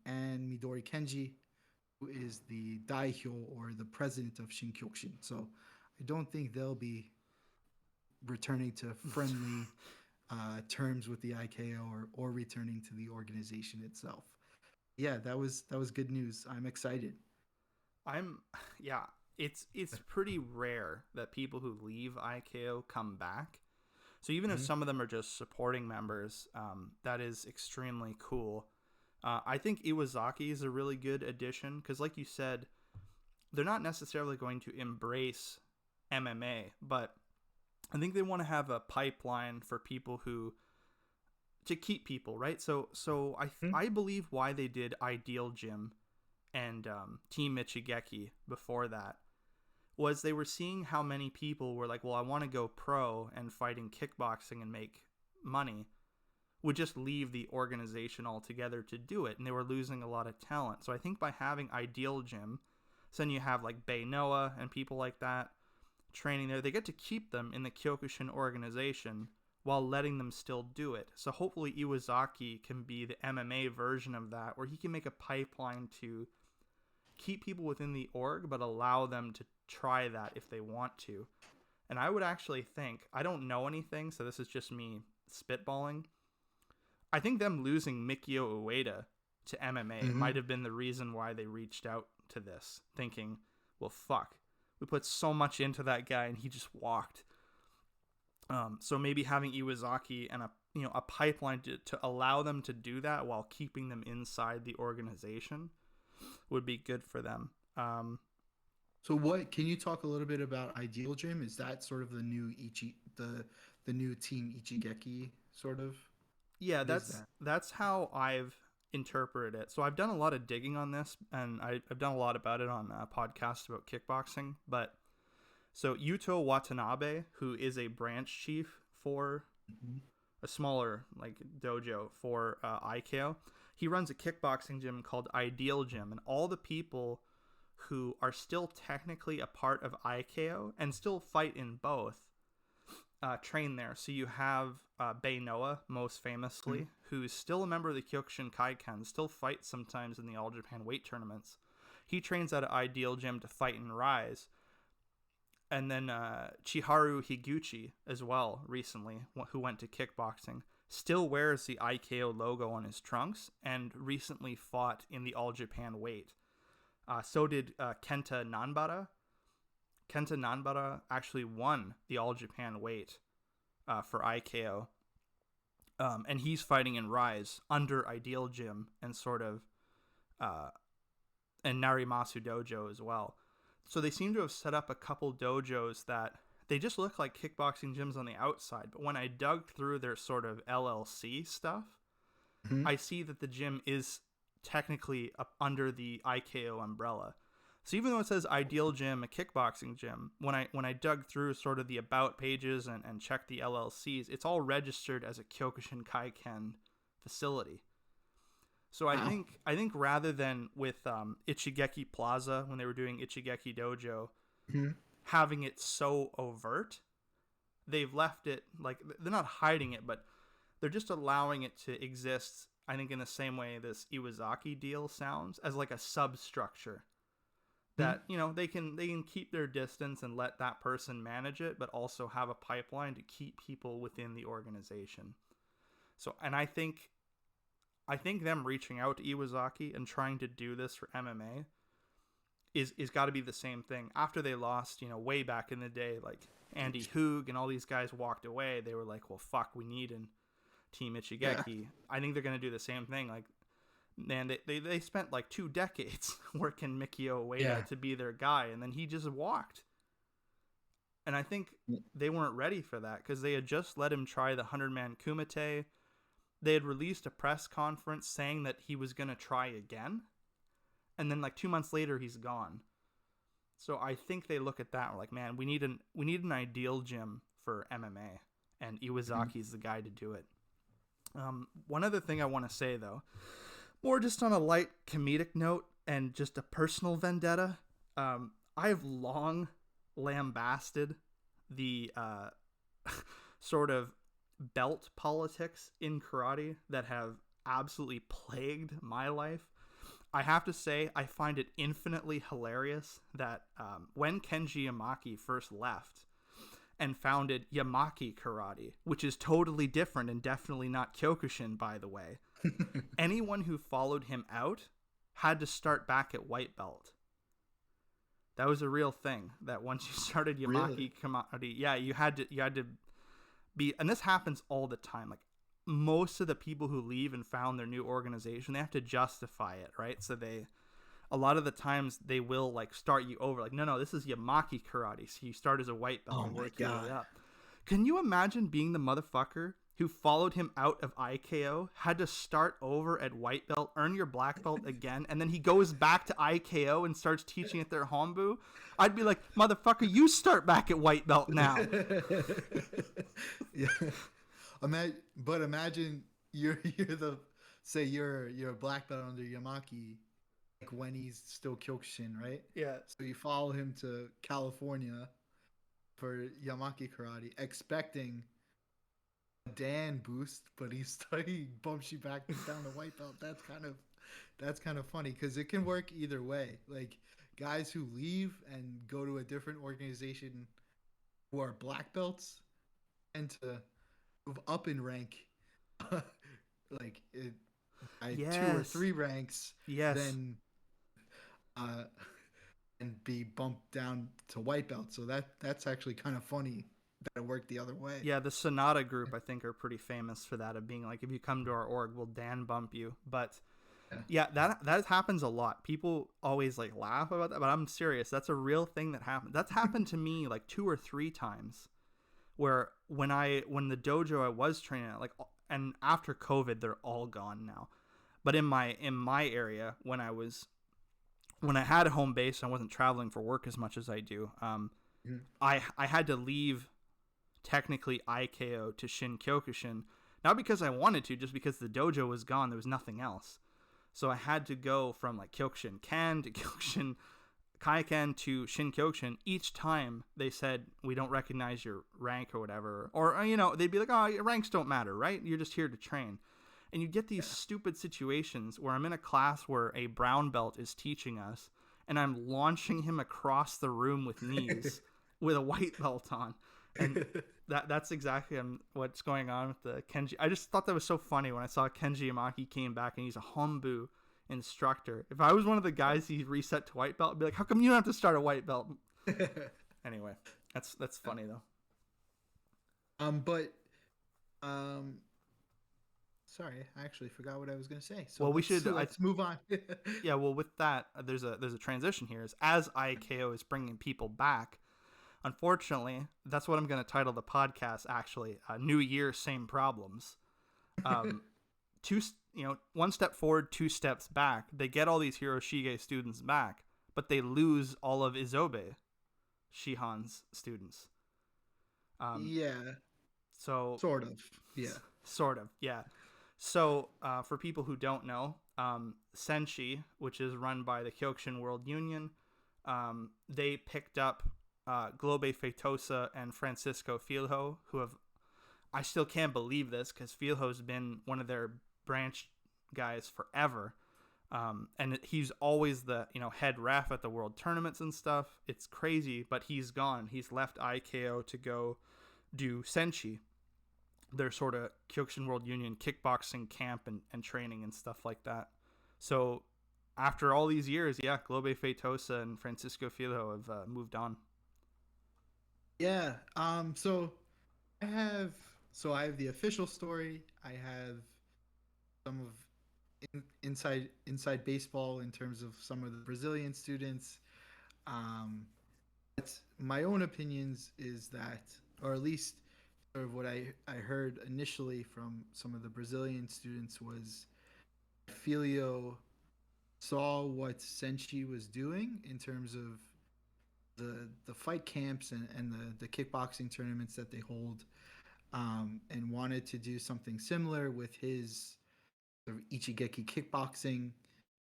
and Midori Kenji, who is the Daihyo, or the president of Shinkyokushin. So I don't think they'll be returning to friendly terms with the IKO or returning to the organization itself. Yeah, that was good news. I'm excited. Yeah, it's pretty rare that people who leave IKO come back. So even if some of them are just supporting members, that is extremely cool. I think Iwasaki is a really good addition because, like you said, they're not necessarily going to embrace MMA, but I think they want to have a pipeline for people to keep people, right? So I believe why they did Ideal Gym and Team Michigeki before that was they were seeing how many people were like, well, I want to go pro and fight in kickboxing and make money, would just leave the organization altogether to do it, and they were losing a lot of talent. So I think by having Ideal Gym, so then you have like Bay Noah and people like that training there, they get to keep them in the Kyokushin organization while letting them still do it. So hopefully Iwasaki can be the MMA version of that, where he can make a pipeline to keep people within the org, but allow them to try that if they want to. And I would actually think, I don't know anything, so this is just me spitballing. I think them losing Mikio Ueda to MMA might have been the reason why they reached out to this, thinking, well, fuck, we put so much into that guy and he just walked. So maybe having Iwasaki and a pipeline to allow them to do that while keeping them inside the organization would be good for them. So what can you talk a little bit about Ideal Gym? Is that sort of the new the new team Ichigeki sort of? Yeah, that's how I've interpreted it. So I've done a lot of digging on this, and I've done a lot about it on a podcast about kickboxing. But so Yuto Watanabe, who is a branch chief for a smaller like dojo for IKO, he runs a kickboxing gym called Ideal Gym, and all the people who are still technically a part of IKO and still fight in both train there. So you have Bay Noah, most famously, who's still a member of the Kyokushin Kaiken, still fights sometimes in the All Japan weight tournaments. He trains at an Ideal Gym to fight and rise. And then Chiharu Higuchi as well, recently, who went to kickboxing, still wears the IKO logo on his trunks and recently fought in the All Japan weight. So did Kenta Nanbara, Kenta Nanbara actually won the All Japan weight for IKO. And he's fighting in Rise under Ideal Gym and sort of and Narimasu Dojo as well. So they seem to have set up a couple dojos that they just look like kickboxing gyms on the outside. But when I dug through their sort of LLC stuff, I see that the gym is technically up under the IKO umbrella. So even though it says Ideal Gym, a kickboxing gym, when I dug through sort of the about pages and checked the LLCs, it's all registered as a Kyokushin Kaiken facility. So I think rather than with Ichigeki Plaza, when they were doing Ichigeki Dojo, having it so overt, they've left it, like, they're not hiding it, but they're just allowing it to exist, I think, in the same way this Iwazaki deal sounds, as like a substructure. That, you know, they can keep their distance and let that person manage it, but also have a pipeline to keep people within the organization. So, and I think them reaching out to Iwazaki and trying to do this for MMA is got to be the same thing. After they lost, you know, way back in the day, like Andy Hoog and all these guys walked away, they were like, well, fuck, we need in Team Ichigeki. Yeah. I think they're going to do the same thing. Like, man, they spent like 2 decades working Mikio Ueda to be their guy, and then he just walked. And I think they weren't ready for that because they had just let him try the 100-man Kumite. They had released a press conference saying that he was going to try again. And then like 2 months later, he's gone. So I think they look at that and we're like, man, we need an ideal gym for MMA, and Iwazaki's the guy to do it. One other thing I want to say, though, more just on a light comedic note and just a personal vendetta, I've long lambasted the sort of belt politics in karate that have absolutely plagued my life. I have to say, I find it infinitely hilarious that when Kenji Yamaki first left and founded Yamaki Karate, which is totally different and definitely not Kyokushin, by the way, anyone who followed him out had to start back at white belt. That was a real thing, that once you started Yamaki Karate, yeah, you had to be, and this happens all the time. Like, most of the people who leave and found their new organization, they have to justify it, right? So a lot of the times they will like start you over, like, no, this is Yamaki Karate, so you start as a white belt and work your way up. Can you imagine being the motherfucker who followed him out of IKO, had to start over at white belt, earn your black belt again, and then he goes back to IKO and starts teaching at their Hombu? I'd be like, motherfucker, you start back at white belt now. Yeah. But imagine you're a black belt under Yamaki, like when he's still Kyokushin, right? Yeah. So you follow him to California for Yamaki Karate, expecting a Dan boost, but he bumps you back down to white belt. That's kind of funny because it can work either way. Like, guys who leave and go to a different organization who are black belts and to move up in rank, like yes. 2 or 3 ranks, yes, then and be bumped down to white belt. So that's actually kind of funny that it worked the other way. Yeah, the Sonata group, I think, are pretty famous for that, of being like, if you come to our org, we'll Dan bump you. But yeah, that happens a lot. People always like laugh about that, but I'm serious. That's a real thing that happened. That's happened to me like 2 or 3 times, where when the dojo I was training at, like, and after COVID, they're all gone now. But in my area, when I had a home base, I wasn't traveling for work as much as I do. I had to leave technically IKO to Shin Kyokushin, not because I wanted to, just because the dojo was gone. There was nothing else. So I had to go from like Kyokushin Ken to Kyokushin Kaiken to Shin Kyokushin. Each time they said, we don't recognize your rank or whatever. Or, you know, they'd be like, oh, your ranks don't matter, right? You're just here to train. And you get these stupid situations where I'm in a class where a brown belt is teaching us, and I'm launching him across the room with knees with a white belt on. And that's exactly what's going on with the Kenji. I just thought that was so funny when I saw Kenji Yamaki came back and he's a Hombu instructor. If I was one of the guys he reset to white belt, I'd be like, how come you don't have to start a white belt? Anyway, that's funny though. But um, sorry, I actually forgot what I was gonna say. So Well, we let's should. let's move on. Yeah. Well, with that, there's a transition here. Is as IKO is bringing people back. Unfortunately, that's what I'm going to title the podcast. Actually, New Year, same problems. Um, two, one step forward, two steps back. They get all these Hiroshige students back, but they lose all of Isobe Shihan's students. Um, Yeah, so sort of. Yeah. sort of, yeah. So for people who don't know, Senshi, which is run by the Kyokushin World Union, they picked up Globe Feitosa and Francisco Filho, who have, I still can't believe this because Filho's been one of their branch guys forever. And he's always the head ref at the world tournaments and stuff. It's crazy, but he's gone. He's left IKO to go do Senshi, their sort of Kyokushin World Union kickboxing camp and training and stuff like that. So after all these years, yeah, Globe Feitosa and Francisco Filho have moved on. Yeah. I have I have the official story. I have some of inside baseball in terms of some of the Brazilian students. But my own opinions is that, or at least sort of what I heard initially from some of the Brazilian students was Filio saw what Senshi was doing in terms of the fight camps and the kickboxing tournaments that they hold, and wanted to do something similar with his sort of Ichigeki kickboxing,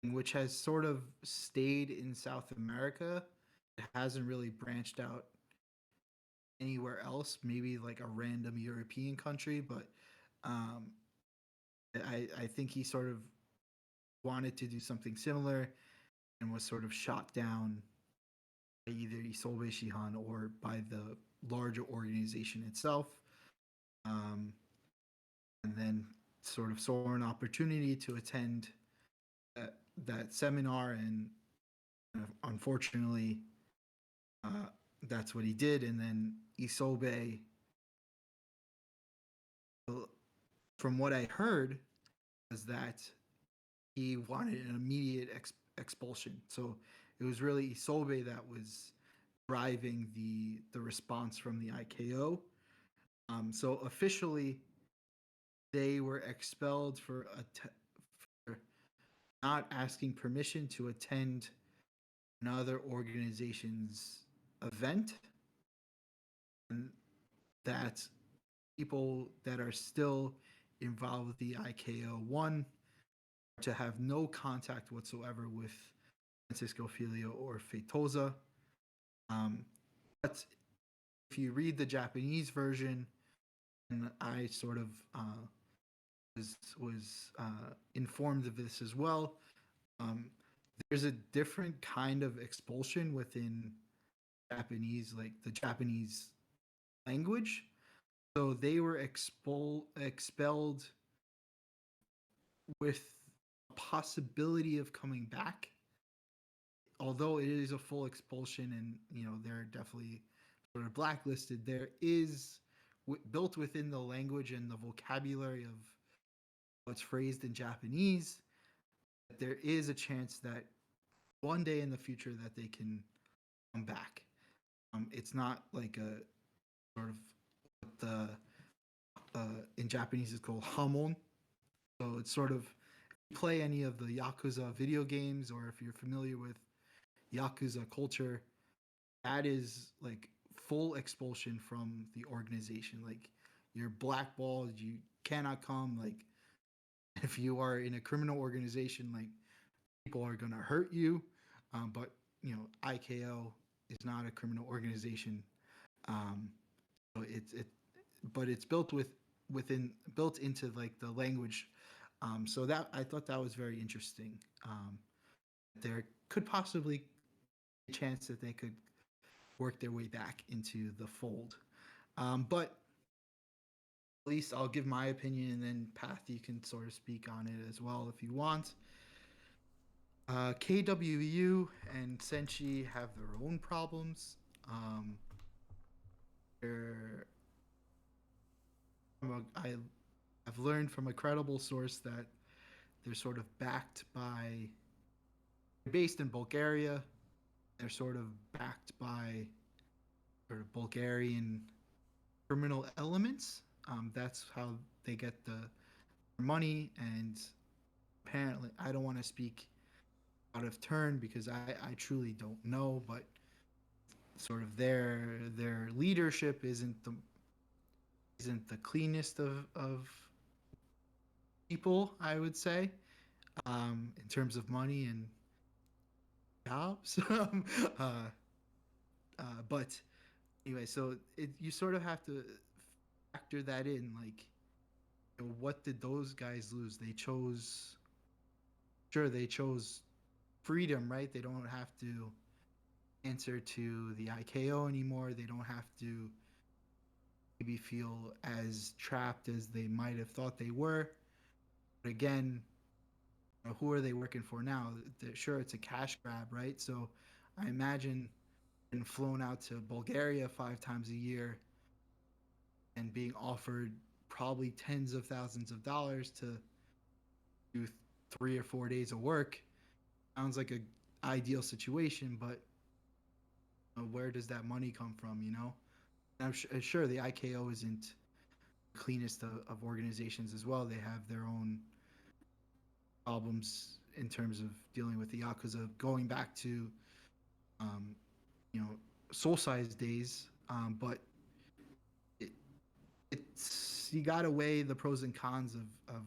which has sort of stayed in South America. It hasn't really branched out anywhere else, maybe like a random European country, but um, I think he sort of wanted to do something similar and was sort of shot down by either Isobe Shihan or by the larger organization itself. Um, and then sort of saw an opportunity to attend that seminar, and unfortunately, uh, that's what he did. And then Isobe, from what I heard, was that he wanted an immediate expulsion. So it was really Isobe that was driving the response from the IKO. So officially, they were expelled for not asking permission to attend another organization's event, and that people that are still involved with the IKO one to have no contact whatsoever with Francisco Filio or Feitosa. Um, but if you read the Japanese version, and I sort of was informed of this as well. Um, there's a different kind of expulsion within Japanese, like the Japanese language. So they were expelled with a possibility of coming back, although it is a full expulsion, and they're definitely sort of blacklisted. There is built within the language and the vocabulary of what's phrased in Japanese, there is a chance that one day in the future that they can come back. It's not like a sort of what the in Japanese is called hamon. So it's sort of, if you play any of the Yakuza video games, or if you're familiar with Yakuza culture, that is like full expulsion from the organization. Like, you're blackballed, you cannot come. Like, if you are in a criminal organization, like, people are gonna hurt you. But IKO is not a criminal organization. Um, so but it's built into like the language. So that, I thought that was very interesting. There could possibly be a chance that they could work their way back into the fold. But at least I'll give my opinion, and then Path, you can sort of speak on it as well if you want. KWU and Senshi have their own problems. They're, I've learned from a credible source that they're sort of backed by, they're based in Bulgaria. They're sort of backed by sort of Bulgarian criminal elements. That's how they get the money. And apparently, I don't want to speak out of turn because I truly don't know, but sort of their leadership isn't the cleanest of people, I would say, in terms of money and jobs. uh, but anyway, so you sort of have to factor that in. Like, you know, what did those guys lose? They chose freedom, right? They don't have to answer to the IKO anymore. They don't have to maybe feel as trapped as they might have thought they were. But again, you know, who are they working for now? Sure, it's a cash grab, right? So I imagine being flown out to Bulgaria 5 times a year and being offered probably tens of thousands of dollars to do 3 or 4 days of work sounds like a ideal situation, but where does that money come from? You know, and sure the IKO isn't the cleanest of organizations as well. They have their own problems in terms of dealing with the Yakuza, going back to um, you know, Soul Size days. But it, it's you got to weigh the pros and cons of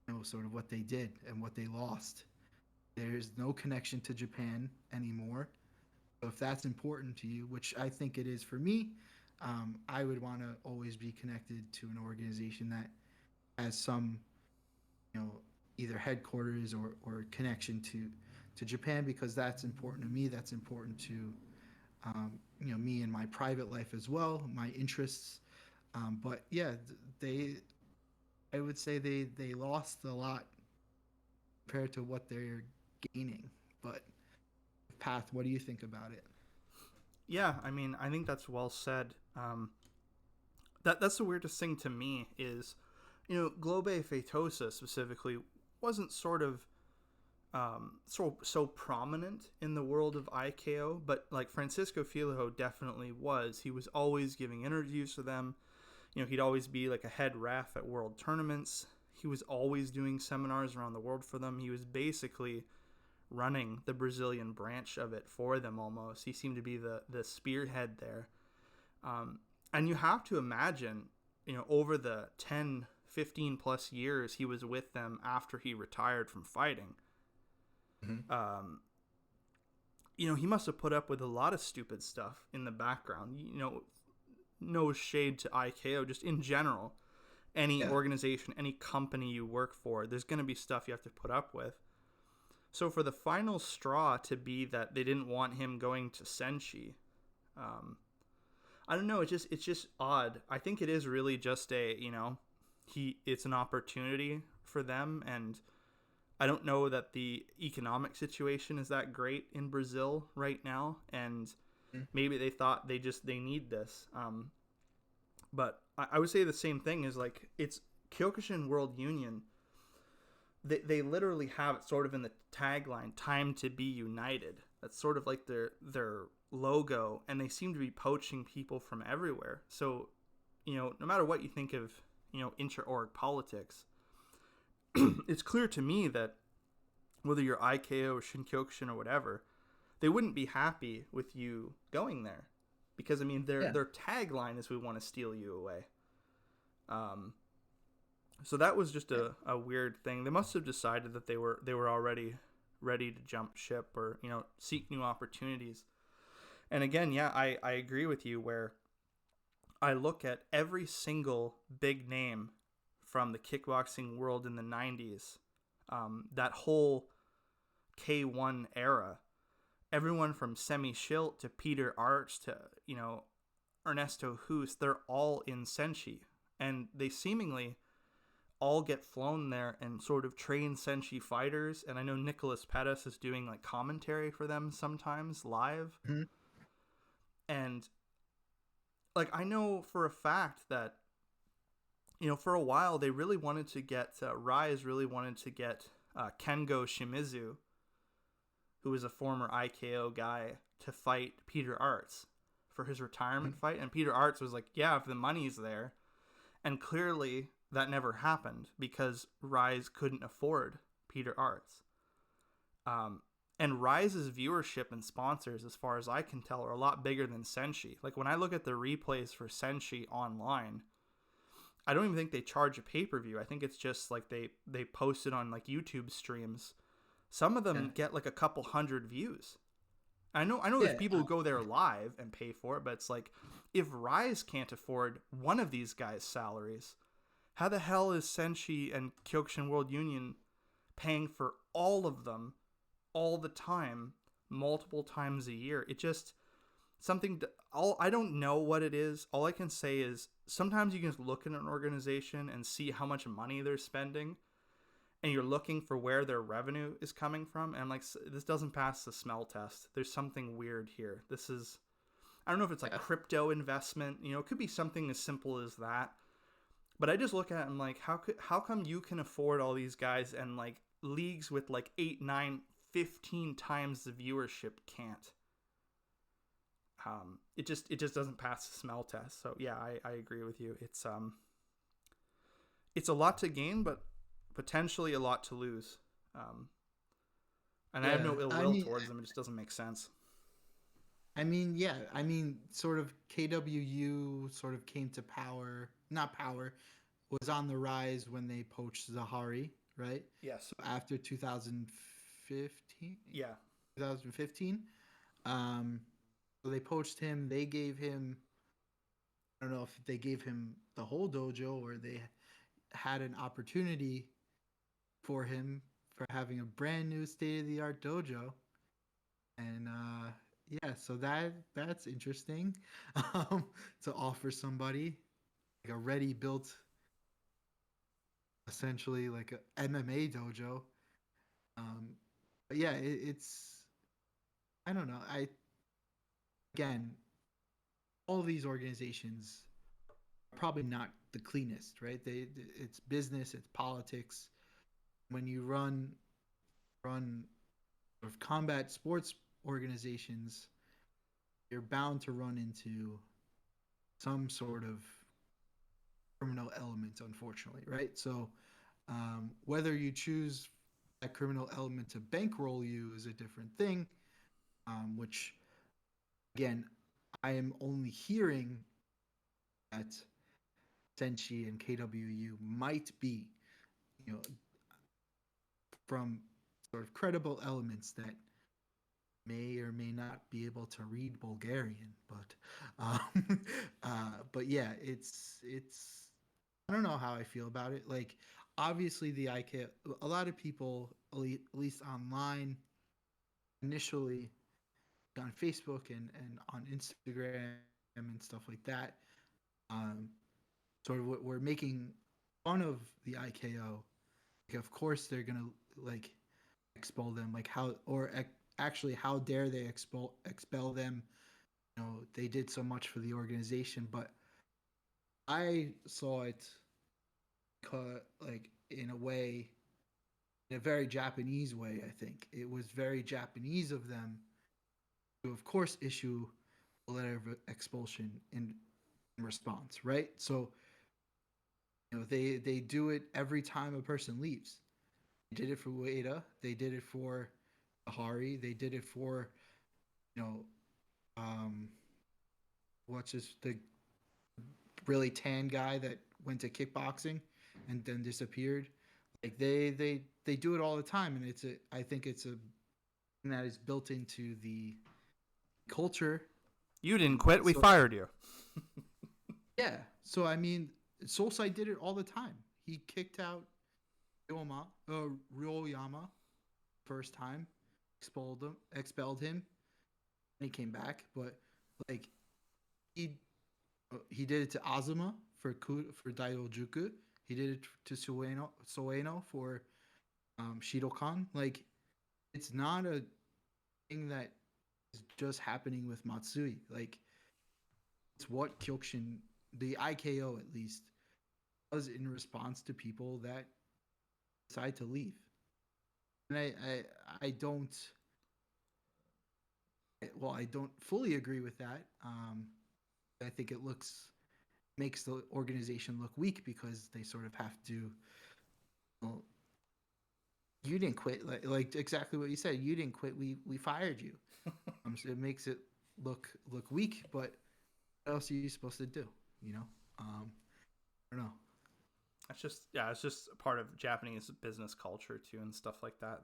you know, sort of what they did and what they lost. There's no connection to Japan anymore. So if that's important to you, which I think it is for me, I would want to always be connected to an organization that has some, you know, either headquarters or connection to Japan, because that's important to me. That's important to you know, me and my private life as well, my interests. But yeah, they I would say they lost a lot compared to what they're gaining. But Path, what do you think about it? Yeah, I mean, I think that's well said. That's the weirdest thing to me is, you know, Globe Feitosa specifically wasn't sort of so prominent in the world of IKO, but like Francisco Filho definitely was. He was always giving interviews to them. You know, he'd always be like a head ref at world tournaments. He was always doing seminars around the world for them. He was basically running the Brazilian branch of it for them almost. He seemed to be the spearhead there. And you have to imagine, you know, over the 10, 15 plus years he was with them after he retired from fighting, you know, he must have put up with a lot of stupid stuff in the background. You know, no shade to IKO, just in general. Any Yeah. organization, any company you work for, there's going to be stuff you have to put up with. So for the final straw to be that they didn't want him going to Senshi, I don't know. It's just odd. I think it is really just a, you know, it's an opportunity for them, and I don't know that the economic situation is that great in Brazil right now, and maybe they thought they need this. But I would say the same thing is like it's Kyokushin World Union. They literally have it sort of in the tagline, "Time to be united." That's sort of like their logo, and they seem to be poaching people from everywhere. So, you know, no matter what you think of, you know, inter-org politics, it's clear to me that whether you're IKO or Shin-Kyokushin or whatever, they wouldn't be happy with you going there, because I mean their tagline is "We want to steal you away." So that was just a weird thing. They must have decided that they were already ready to jump ship, or, you know, seek new opportunities. And again, yeah, I agree with you where I look at every single big name from the kickboxing world in the 90s, that whole K1 era, everyone from Semi Schilt to Peter Arch to, you know, Ernesto Hus, they're all in Senshi. And they seemingly all get flown there and sort of train Senshi fighters. And I know Nicholas Pettis is doing like commentary for them sometimes live. Mm-hmm. And like I know for a fact that for a while they really wanted to get Rise really wanted to get Kengo Shimizu, who is a former IKO guy, to fight Peter Arts for his retirement fight. And Peter Arts was like, yeah, if the money's there. And clearly that never happened because Rise couldn't afford Peter Arts. And Rise's viewership and sponsors, as far as I can tell, are a lot bigger than Senshi. Like when I look at the replays for Senshi online, I don't even think they charge a pay-per-view. I think it's just like they post it on like YouTube streams. Some of them get like a couple hundred views. I know there's people who go there live and pay for it, but it's like if Rise can't afford one of these guys' salaries, how the hell is Senshi and Kyokushin World Union paying for all of them all the time, multiple times a year? It just I don't know what it is. All I can say is sometimes you can just look at an organization and see how much money they're spending, and you're looking for where their revenue is coming from, and I'm like, this doesn't pass the smell test. There's something weird here. I don't know if it's like crypto investment. It could be something as simple as that. But I just look at it and I'm like, how come you can afford all these guys and like leagues with like 8, 9, 15 times the viewership can't? It just doesn't pass the smell test. So yeah, I agree with you. It's a lot to gain, but potentially a lot to lose. And I have no ill will towards them. It just doesn't make sense. Sort of KWU sort of came to power, not power, was on the rise when they poached Zahari, right? Yes. So after 2015? Yeah. 2015. So they poached him. They gave him, I don't know if they gave him the whole dojo or they had an opportunity for him for having a brand new state-of-the-art dojo. And so that's interesting to offer somebody like a ready built, essentially like a MMA dojo. But yeah, it's I don't know. Again, all of these organizations are probably not the cleanest, right? It's business, it's politics. When you run sort of combat sports organizations, you're bound to run into some sort of criminal element, unfortunately, right? So whether you choose that criminal element to bankroll you is a different thing, which, again, I am only hearing that Senshi and KWU might be, from sort of credible elements that may or may not be able to read Bulgarian, but yeah, it's I don't know how I feel about it. Like, obviously, a lot of people, at least online, initially on Facebook and on Instagram and stuff like that, sort of we're making fun of the IKO. Like, of course, they're gonna like expel them. Like actually, how dare they expel them? They did so much for the organization, but I saw it like in a way, in a very Japanese way. I think it was very Japanese of them to, of course, issue a letter of expulsion in response, right? So they do it every time a person leaves. They did it for Ueda. They did it for Hari. They did it for the really tan guy that went to kickboxing and then disappeared. Like they do it all the time, and I think it's a thing that is built into the culture. You didn't quit. We fired you. Yeah. So Solsai did it all the time. He kicked out Ryoyama first time, expelled him, and he came back. But like he did it to Azuma for Daidojuku. He did it to Soeno for Shidokan. Like, it's not a thing that is just happening with Matsui. Like, it's what Kyokushin, the IKO at least, does in response to people that decide to leave. And I don't, well, I don't fully agree with that. I think it makes the organization look weak because they sort of have to, well, you didn't quit, like exactly what you said. You didn't quit. We fired you. So it makes it look weak. But what else are you supposed to do? You know, I don't know. It's just a part of Japanese business culture too, and stuff like that.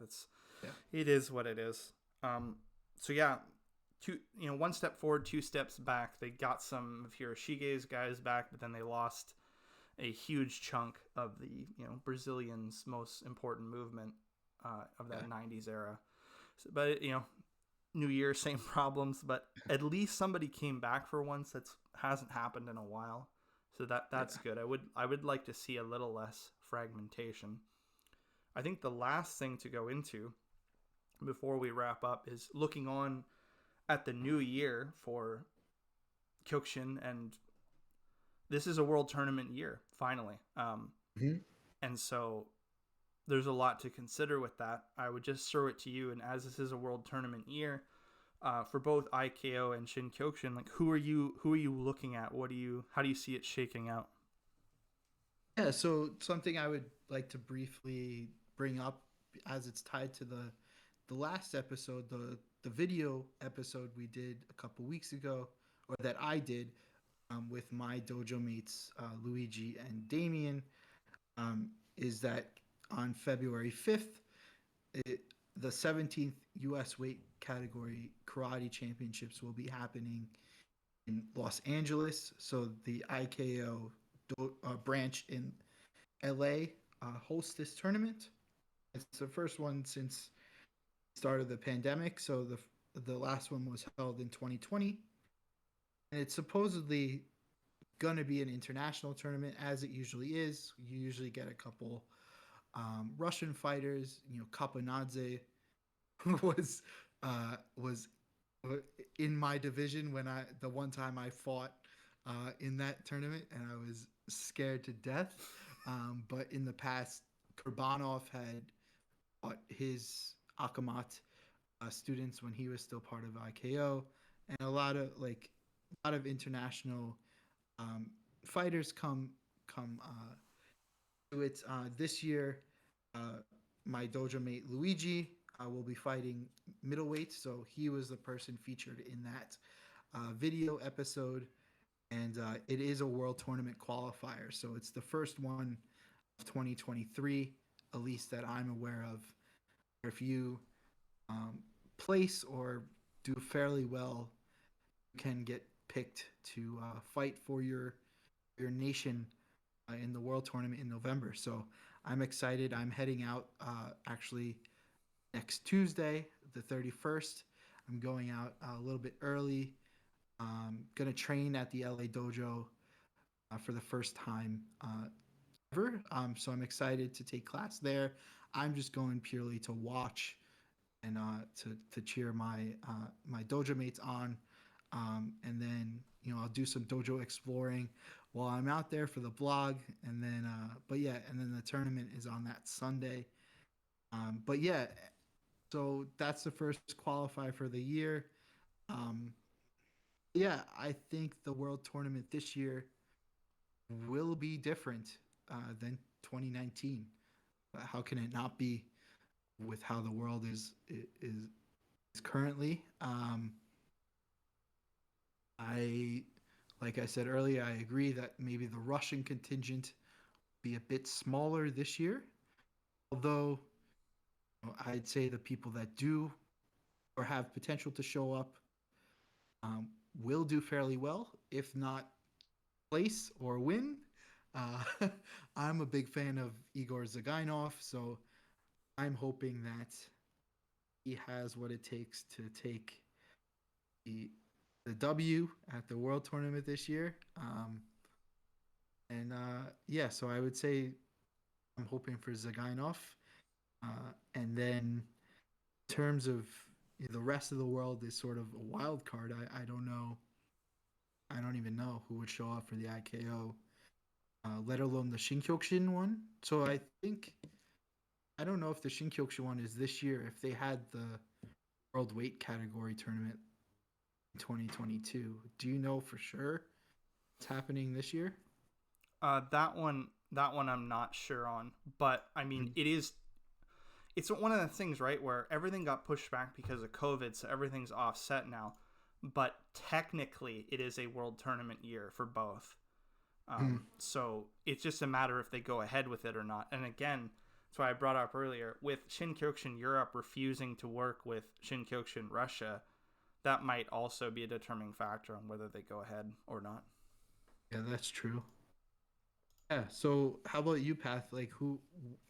Yeah, It is what it is. So yeah, one step forward, two steps back. They got some of Hiroshige's guys back, but then they lost a huge chunk of the Brazilians' most important movement of that yeah, '90s era. So, but New Year, same problems, but at least somebody came back for once. That hasn't happened in a while, so that's yeah. good. I would like to see a little less fragmentation. I think the last thing to go into before we wrap up is looking on at the new year for Kyokushin, and this is a world tournament year finally. Mm-hmm. And so there's a lot to consider with that. I would just throw it to you, and as this is a world tournament year, for both IKO and Shin Kyokushin, like who are you looking at? How do you see it shaking out? Yeah. So something I would like to briefly bring up, as it's tied to the last episode, the video episode we did a couple weeks ago, or that I did, with my dojo mates Luigi and Damien, is that on February 5th, it, the 17th U.S. weight category karate championships will be happening in Los Angeles. So the IKO branch in LA hosts this tournament. It's the first one since the start of the pandemic. So the last one was held in 2020, and it's supposedly gonna be an international tournament, as it usually is. You usually get a couple Russian fighters. Kapanadze was in my division when the one time I fought in that tournament, and I was scared to death. But in the past, Kurbanov had fought his Akamat students when he was still part of IKO, and a lot of international um, fighters come to it this year. Uh, my dojo mate Luigi will be fighting middleweight, so he was the person featured in that video episode, and it is a world tournament qualifier, so it's the first one of 2023, at least that I'm aware of. If you um, place or do fairly well, you can get picked to fight for your nation in the world tournament in November. So I'm excited. I'm heading out actually next Tuesday, the 31st. I'm going out a little bit early. Gonna train at the LA dojo for the first time ever. So I'm excited to take class there. I'm just going purely to watch and to cheer my dojo mates on, and then I'll do some dojo exploring while I'm out there for the blog, and then and then the tournament is on that Sunday. But yeah, so that's the first qualifier for the year. Um, yeah, I think the world tournament this year will be different than 2019. How can it not be with how the world is currently? I, like I said earlier, I agree that maybe the Russian contingent be a bit smaller this year. Although I'd say the people that do or have potential to show up will do fairly well, if not place or win. Uh, I'm a big fan of Igor Zagainov, so I'm hoping that he has what it takes to take the the W at the World Tournament this year. And yeah, so I would say I'm hoping for Zagainov. And then in terms of the rest of the world is sort of a wild card. I don't know I don't even know who would show up for the IKO, let alone the Shinkyokushin one. So I don't know if the Shinkyokushin one is this year. If they had the world weight category tournament in 2022, do you know for sure it's happening this year? That one I'm not sure on, but I mean, Mm. it's one of the things, right, where everything got pushed back because of COVID, so everything's offset now. But technically, it is a world tournament year for both. Mm. So it's just a matter if they go ahead with it or not. And again, that's why I brought up earlier with Shin-Kyokushin Europe refusing to work with Shin-Kyokushin Russia. That might also be a determining factor on whether they go ahead or not. Yeah, that's true. Yeah. So how about you, Path? Like,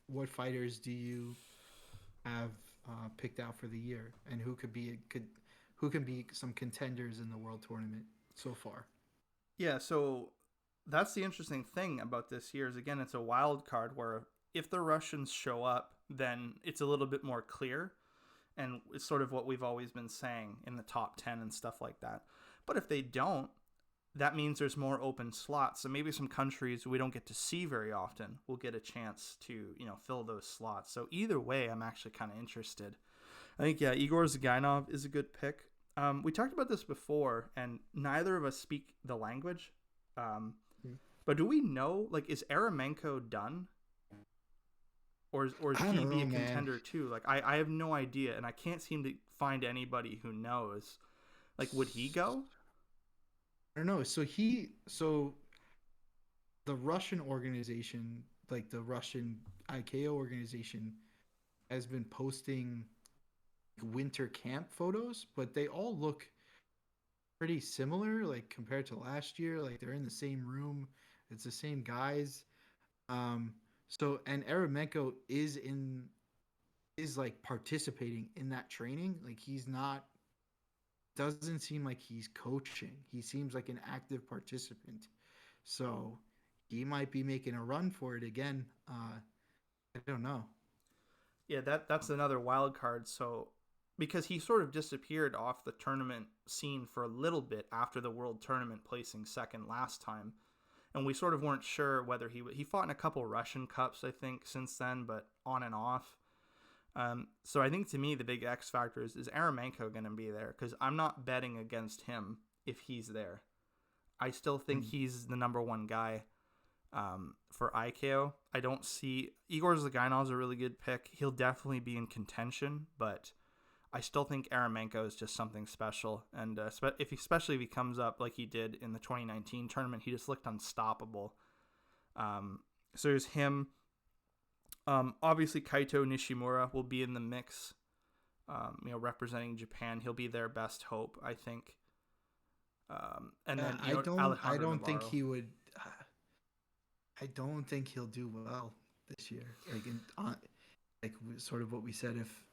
what fighters do you have picked out for the year, and who can be some contenders in the world tournament so far? Yeah, so that's the interesting thing about this year is again it's a wild card where if the Russians show up, then it's a little bit more clear, and it's sort of what we've always been saying in the top 10 and stuff like that. But if they don't, that means there's more open slots. So maybe some countries we don't get to see very often will get a chance to, fill those slots. So either way, I'm actually kind of interested. I think, yeah, Igor Zagainov is a good pick. We talked about this before, and neither of us speak the language. Um, Hmm. but do we know, like, is Eremenko done? Or is I he don't be a know, man. contender too? Like, I have no idea, and I can't seem to find anybody who knows. Like, would he go? I don't know. So the Russian organization, like the Russian IKO organization, has been posting winter camp photos, but they all look pretty similar, like compared to last year. Like they're in the same room, it's the same guys. Um, and Eremenko is like participating in that training. Like he's not doesn't seem like he's coaching. He seems like an active participant. So he might be making a run for it again. I don't know. Yeah, that's another wild card. So because he sort of disappeared off the tournament scene for a little bit after the world tournament, placing second last time, and we sort of weren't sure whether he fought in a couple Russian cups, I think, since then, but on and off. So I think to me the big X factor is Eremenko going to be there? Because I'm not betting against him if he's there. I still think Mm. he's the number one guy for IKO. I don't see Igor Zagainov's a really good pick. He'll definitely be in contention, but I still think Eremenko is just something special. And especially if he comes up like he did in the 2019 tournament, he just looked unstoppable. So there's him. Obviously, Kaito Nishimura will be in the mix. Representing Japan, he'll be their best hope, I think. And then I Alejandro don't think Navarro. he would. I don't think he'll do well this year. Like sort of what we said. If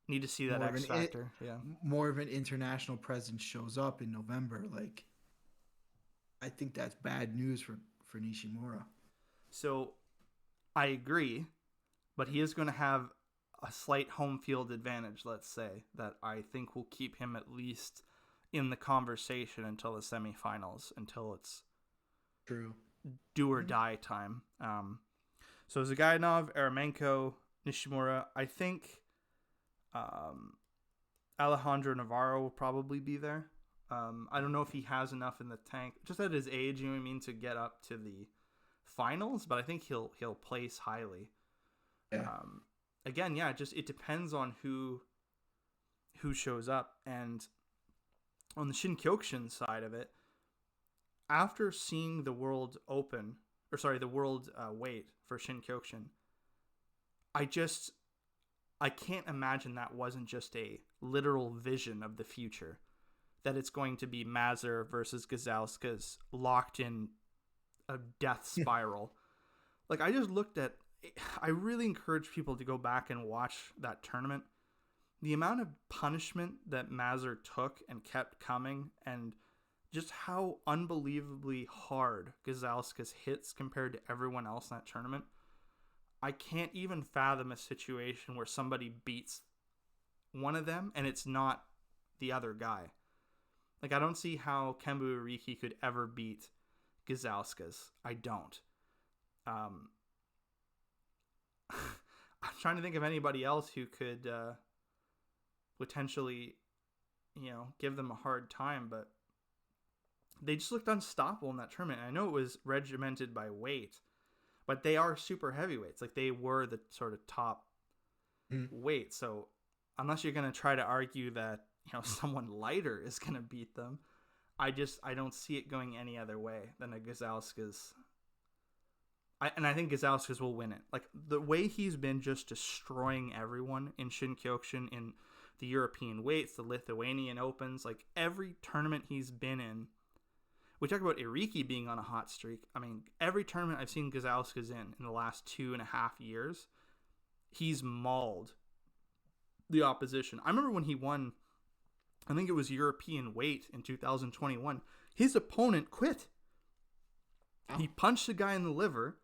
Need to see that more of X an factor. Yeah. more of an international presence shows up in November, like I think that's bad news for Nishimura. So I agree, but he is going to have a slight home field advantage, let's say, that I think will keep him at least in the conversation until the semifinals, until it's True. do or die time. So Zagainov, Eremenko, Nishimura, I think Alejandro Navarro will probably be there. I don't know if he has enough in the tank, just at his age, you know what I mean, to get up to the finals, but I think he'll place highly. Yeah. Again, yeah, just it depends on who shows up. And on the Shin-Kyokushin side of it, after seeing the world open, or sorry, the world weight for Shin-Kyokushin, I can't imagine that wasn't just a literal vision of the future. That it's going to be Mazur versus Gazalskas locked in a death spiral. Like, I just looked at, I really encourage people to go back and watch that tournament. The amount of punishment that Mazur took and kept coming, and just how unbelievably hard Gazalskas hits compared to everyone else in that tournament. I can't even fathom a situation where somebody beats one of them and it's not the other guy. Like, I don't see how Kemba Uriki could ever beat Gazauskas. I don't. Um, I'm trying to think of anybody else who could potentially, give them a hard time, but they just looked unstoppable in that tournament. I know it was regimented by weight, but they are super heavyweights. Like, they were the sort of top weight. So unless you're going to try to argue that, someone lighter is going to beat them, I don't see it going any other way than a Gazauskas. And I think Gazauskas will win it. Like, the way he's been just destroying everyone in Shin-Kyokushin, in the European weights, the Lithuanian Opens, like every tournament he's been in. We talk about Iriki being on a hot streak. I mean, every tournament I've seen Gazauskas in the last 2.5 years, he's mauled the opposition. I remember when he won, I think it was European weight in 2021, his opponent quit. Oh. He punched the guy in the liver,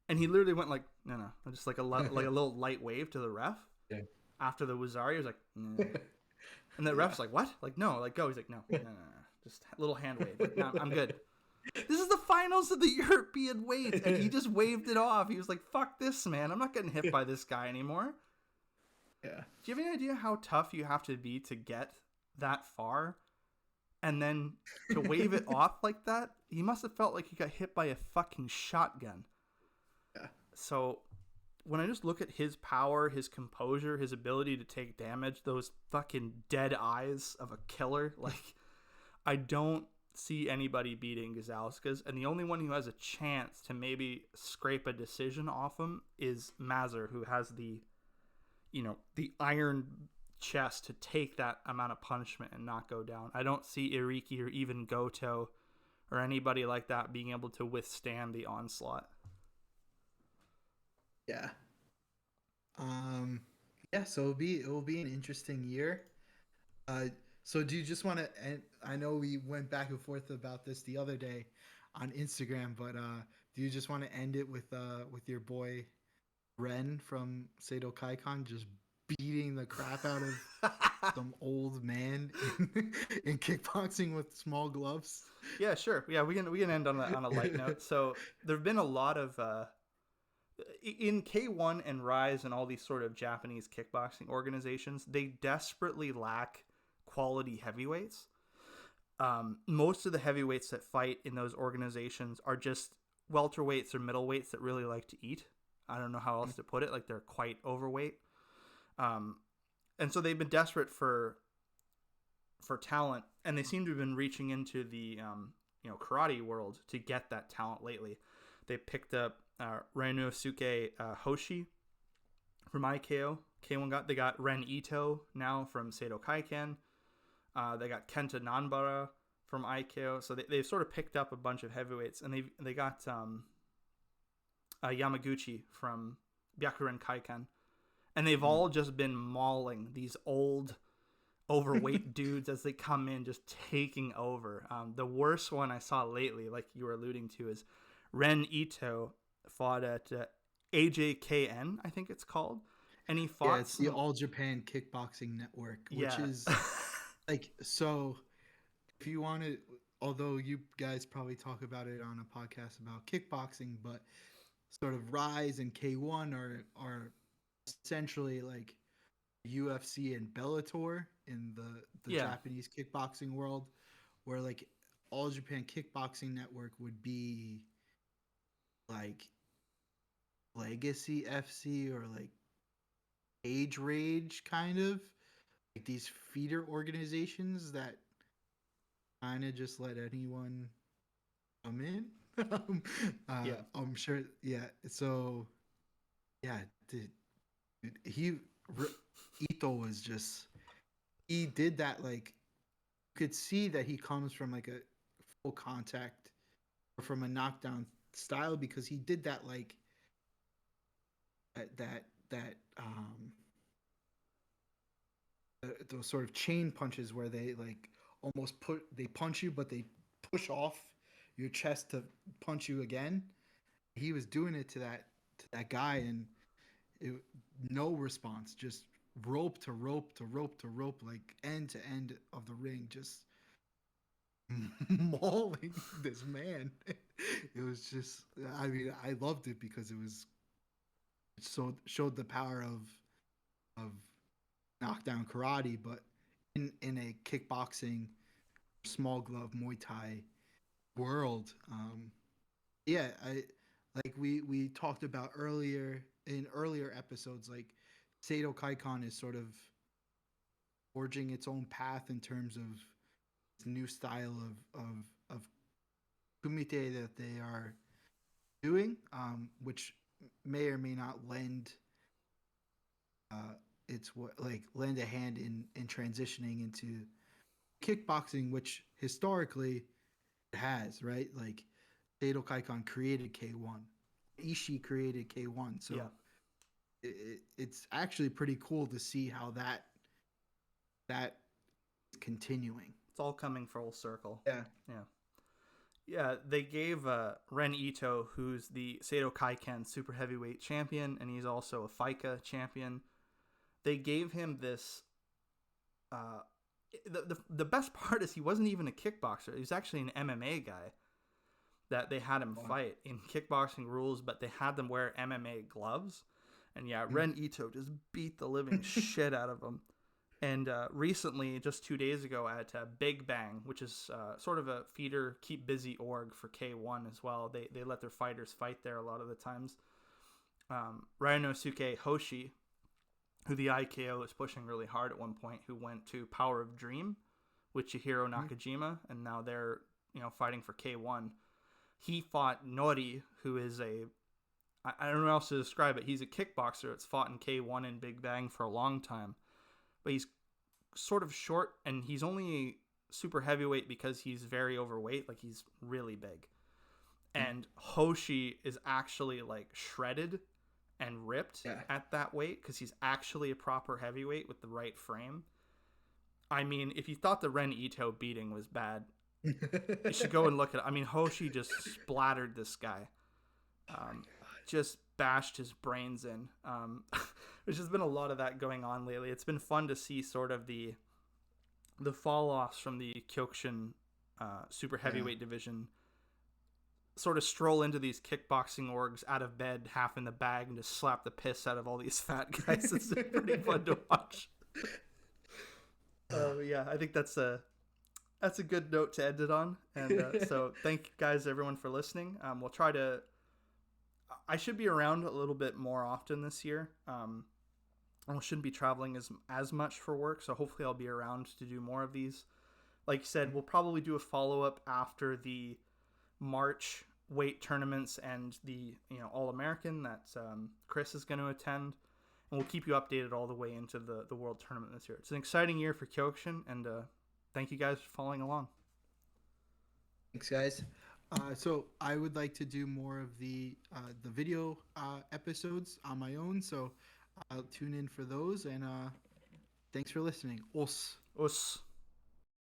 and he literally went like, no, just like a little light wave to the ref. Yeah. After the Wazari, he was like, no. And the ref's like, what? Like, no, like, go. He's like, no. Just a little hand wave. Like, no, I'm good. This is the finals of the European weight, and he just waved it off. He was like, fuck this, man. I'm not getting hit by this guy anymore. Yeah. Do you have any idea how tough you have to be to get that far? And then to wave it off like that? He must have felt like he got hit by a fucking shotgun. Yeah. So when I just look at his power, his composure, his ability to take damage, those fucking dead eyes of a killer, like, I don't see anybody beating Gazauskas, and the only one who has a chance to maybe scrape a decision off him is Mazur, who has the iron chest to take that amount of punishment and not go down. I don't see Iriki or even Goto or anybody like that being able to withstand the onslaught. Yeah. Yeah, so it will be an interesting year. So do you just want to end, I know we went back and forth about this the other day on Instagram, but do you just want to end it with your boy Ren from Seito Kaikon just beating the crap out of some old man in kickboxing with small gloves? Yeah, sure. Yeah, we can end on a light note. So there've been a lot of in K1 and Rise and all these sort of Japanese kickboxing organizations, they desperately lack quality heavyweights. Most of the heavyweights that fight in those organizations are just welterweights or middleweights that really like to eat. I don't know how else to put it. Like, they're quite overweight. And so they've been desperate for talent, and they seem to have been reaching into the karate world to get that talent lately. They picked up Renosuke Hoshi from IKO. They got Ren Ito now from Seito Kaiken. They got Kenta Nanbara from IKO. So they've sort of picked up a bunch of heavyweights, and they got Yamaguchi from Byakuren Kaiken. And they've all just been mauling these old, overweight dudes as they come in, just taking over. The worst one I saw lately, like you were alluding to, is Ren Ito fought at AJKN, I think it's called. And he fought... Yeah, it's the All Japan Kickboxing Network, which is... Like, so if you want to, although you guys probably talk about it on a podcast about kickboxing, but sort of Rise and K1 are essentially like UFC and Bellator in the Japanese kickboxing world, where like All Japan Kickboxing Network would be like Legacy FC or like Age Rage kind of. Like these feeder organizations that kind of just let anyone come in. I'm sure. Yeah. So, yeah, dude, Ito was just, he did that. Like, you could see that he comes from like a full contact or from a knockdown style, because he did that like that those sort of chain punches where they like almost they punch you, but they push off your chest to punch you again. He was doing it to that guy, and no response, just rope to rope to rope to rope, like end to end of the ring, just mauling this man. It was just, I mean, I loved it because it showed the power of knockdown karate, but in a kickboxing, small glove Muay Thai world. Yeah, I like we talked about earlier in earlier episodes. Like Seido Kaikon is sort of forging its own path in terms of this new style of kumite that they are doing, which may or may not lend it's what like lend a hand in transitioning into kickboxing, which historically it has, right? Like Seido Kaikon created K1, Ishii created K1, so Yeah, it's actually pretty cool to see how that is continuing. it's all coming full circle. Yeah. Yeah. Yeah, they gave Ren Ito, who's the Seido Kaiken super heavyweight champion, and he's also a FICA champion. They gave him this. Uh, the best part is he wasn't even a kickboxer. He was actually an MMA guy that they had him fight in kickboxing rules, but they had them wear MMA gloves. And yeah, Ren Ito just beat the living shit out of him. And recently, just 2 days ago, at Big Bang, which is sort of a feeder, keep busy org for K1 as well. They let their fighters fight there a lot of the times. Ryanosuke Hoshi, who the IKO is pushing really hard at one point, who went to Power of Dream with Chihiro Nakajima, and now they're fighting for K1. He fought Nori, who is I don't know how else to describe it. He's a kickboxer that's fought in K1 and Big Bang for a long time. But he's sort of short, and he's only super heavyweight because he's very overweight. Like, he's really big. And Hoshi is actually, like, shredded and ripped at that weight because he's actually a proper heavyweight with the right frame. I mean, if you thought the Ren Ito beating was bad, you should go and look at it. I mean, Hoshi just splattered this guy. Just bashed his brains in. There's just been a lot of that going on lately. It's been fun to see sort of the fall offs from the Kyokushin super heavyweight division sort of stroll into these kickboxing orgs out of bed, half in the bag, and just slap the piss out of all these fat guys. It's pretty fun to watch. Yeah, I think that's a good note to end it on. And so thank you guys, everyone, for listening. We'll try to. I should be around a little bit more often this year. I shouldn't be traveling as much for work, so hopefully I'll be around to do more of these. Like you said, we'll probably do a follow-up after the March weight tournaments and the All-American that Chris is going to attend. And we'll keep you updated all the way into the World Tournament this year. It's an exciting year for Kyokushin, and thank you guys for following along. Thanks, guys. So I would like to do more of the video episodes on my own, so I'll tune in for those, and thanks for listening. Os. Us.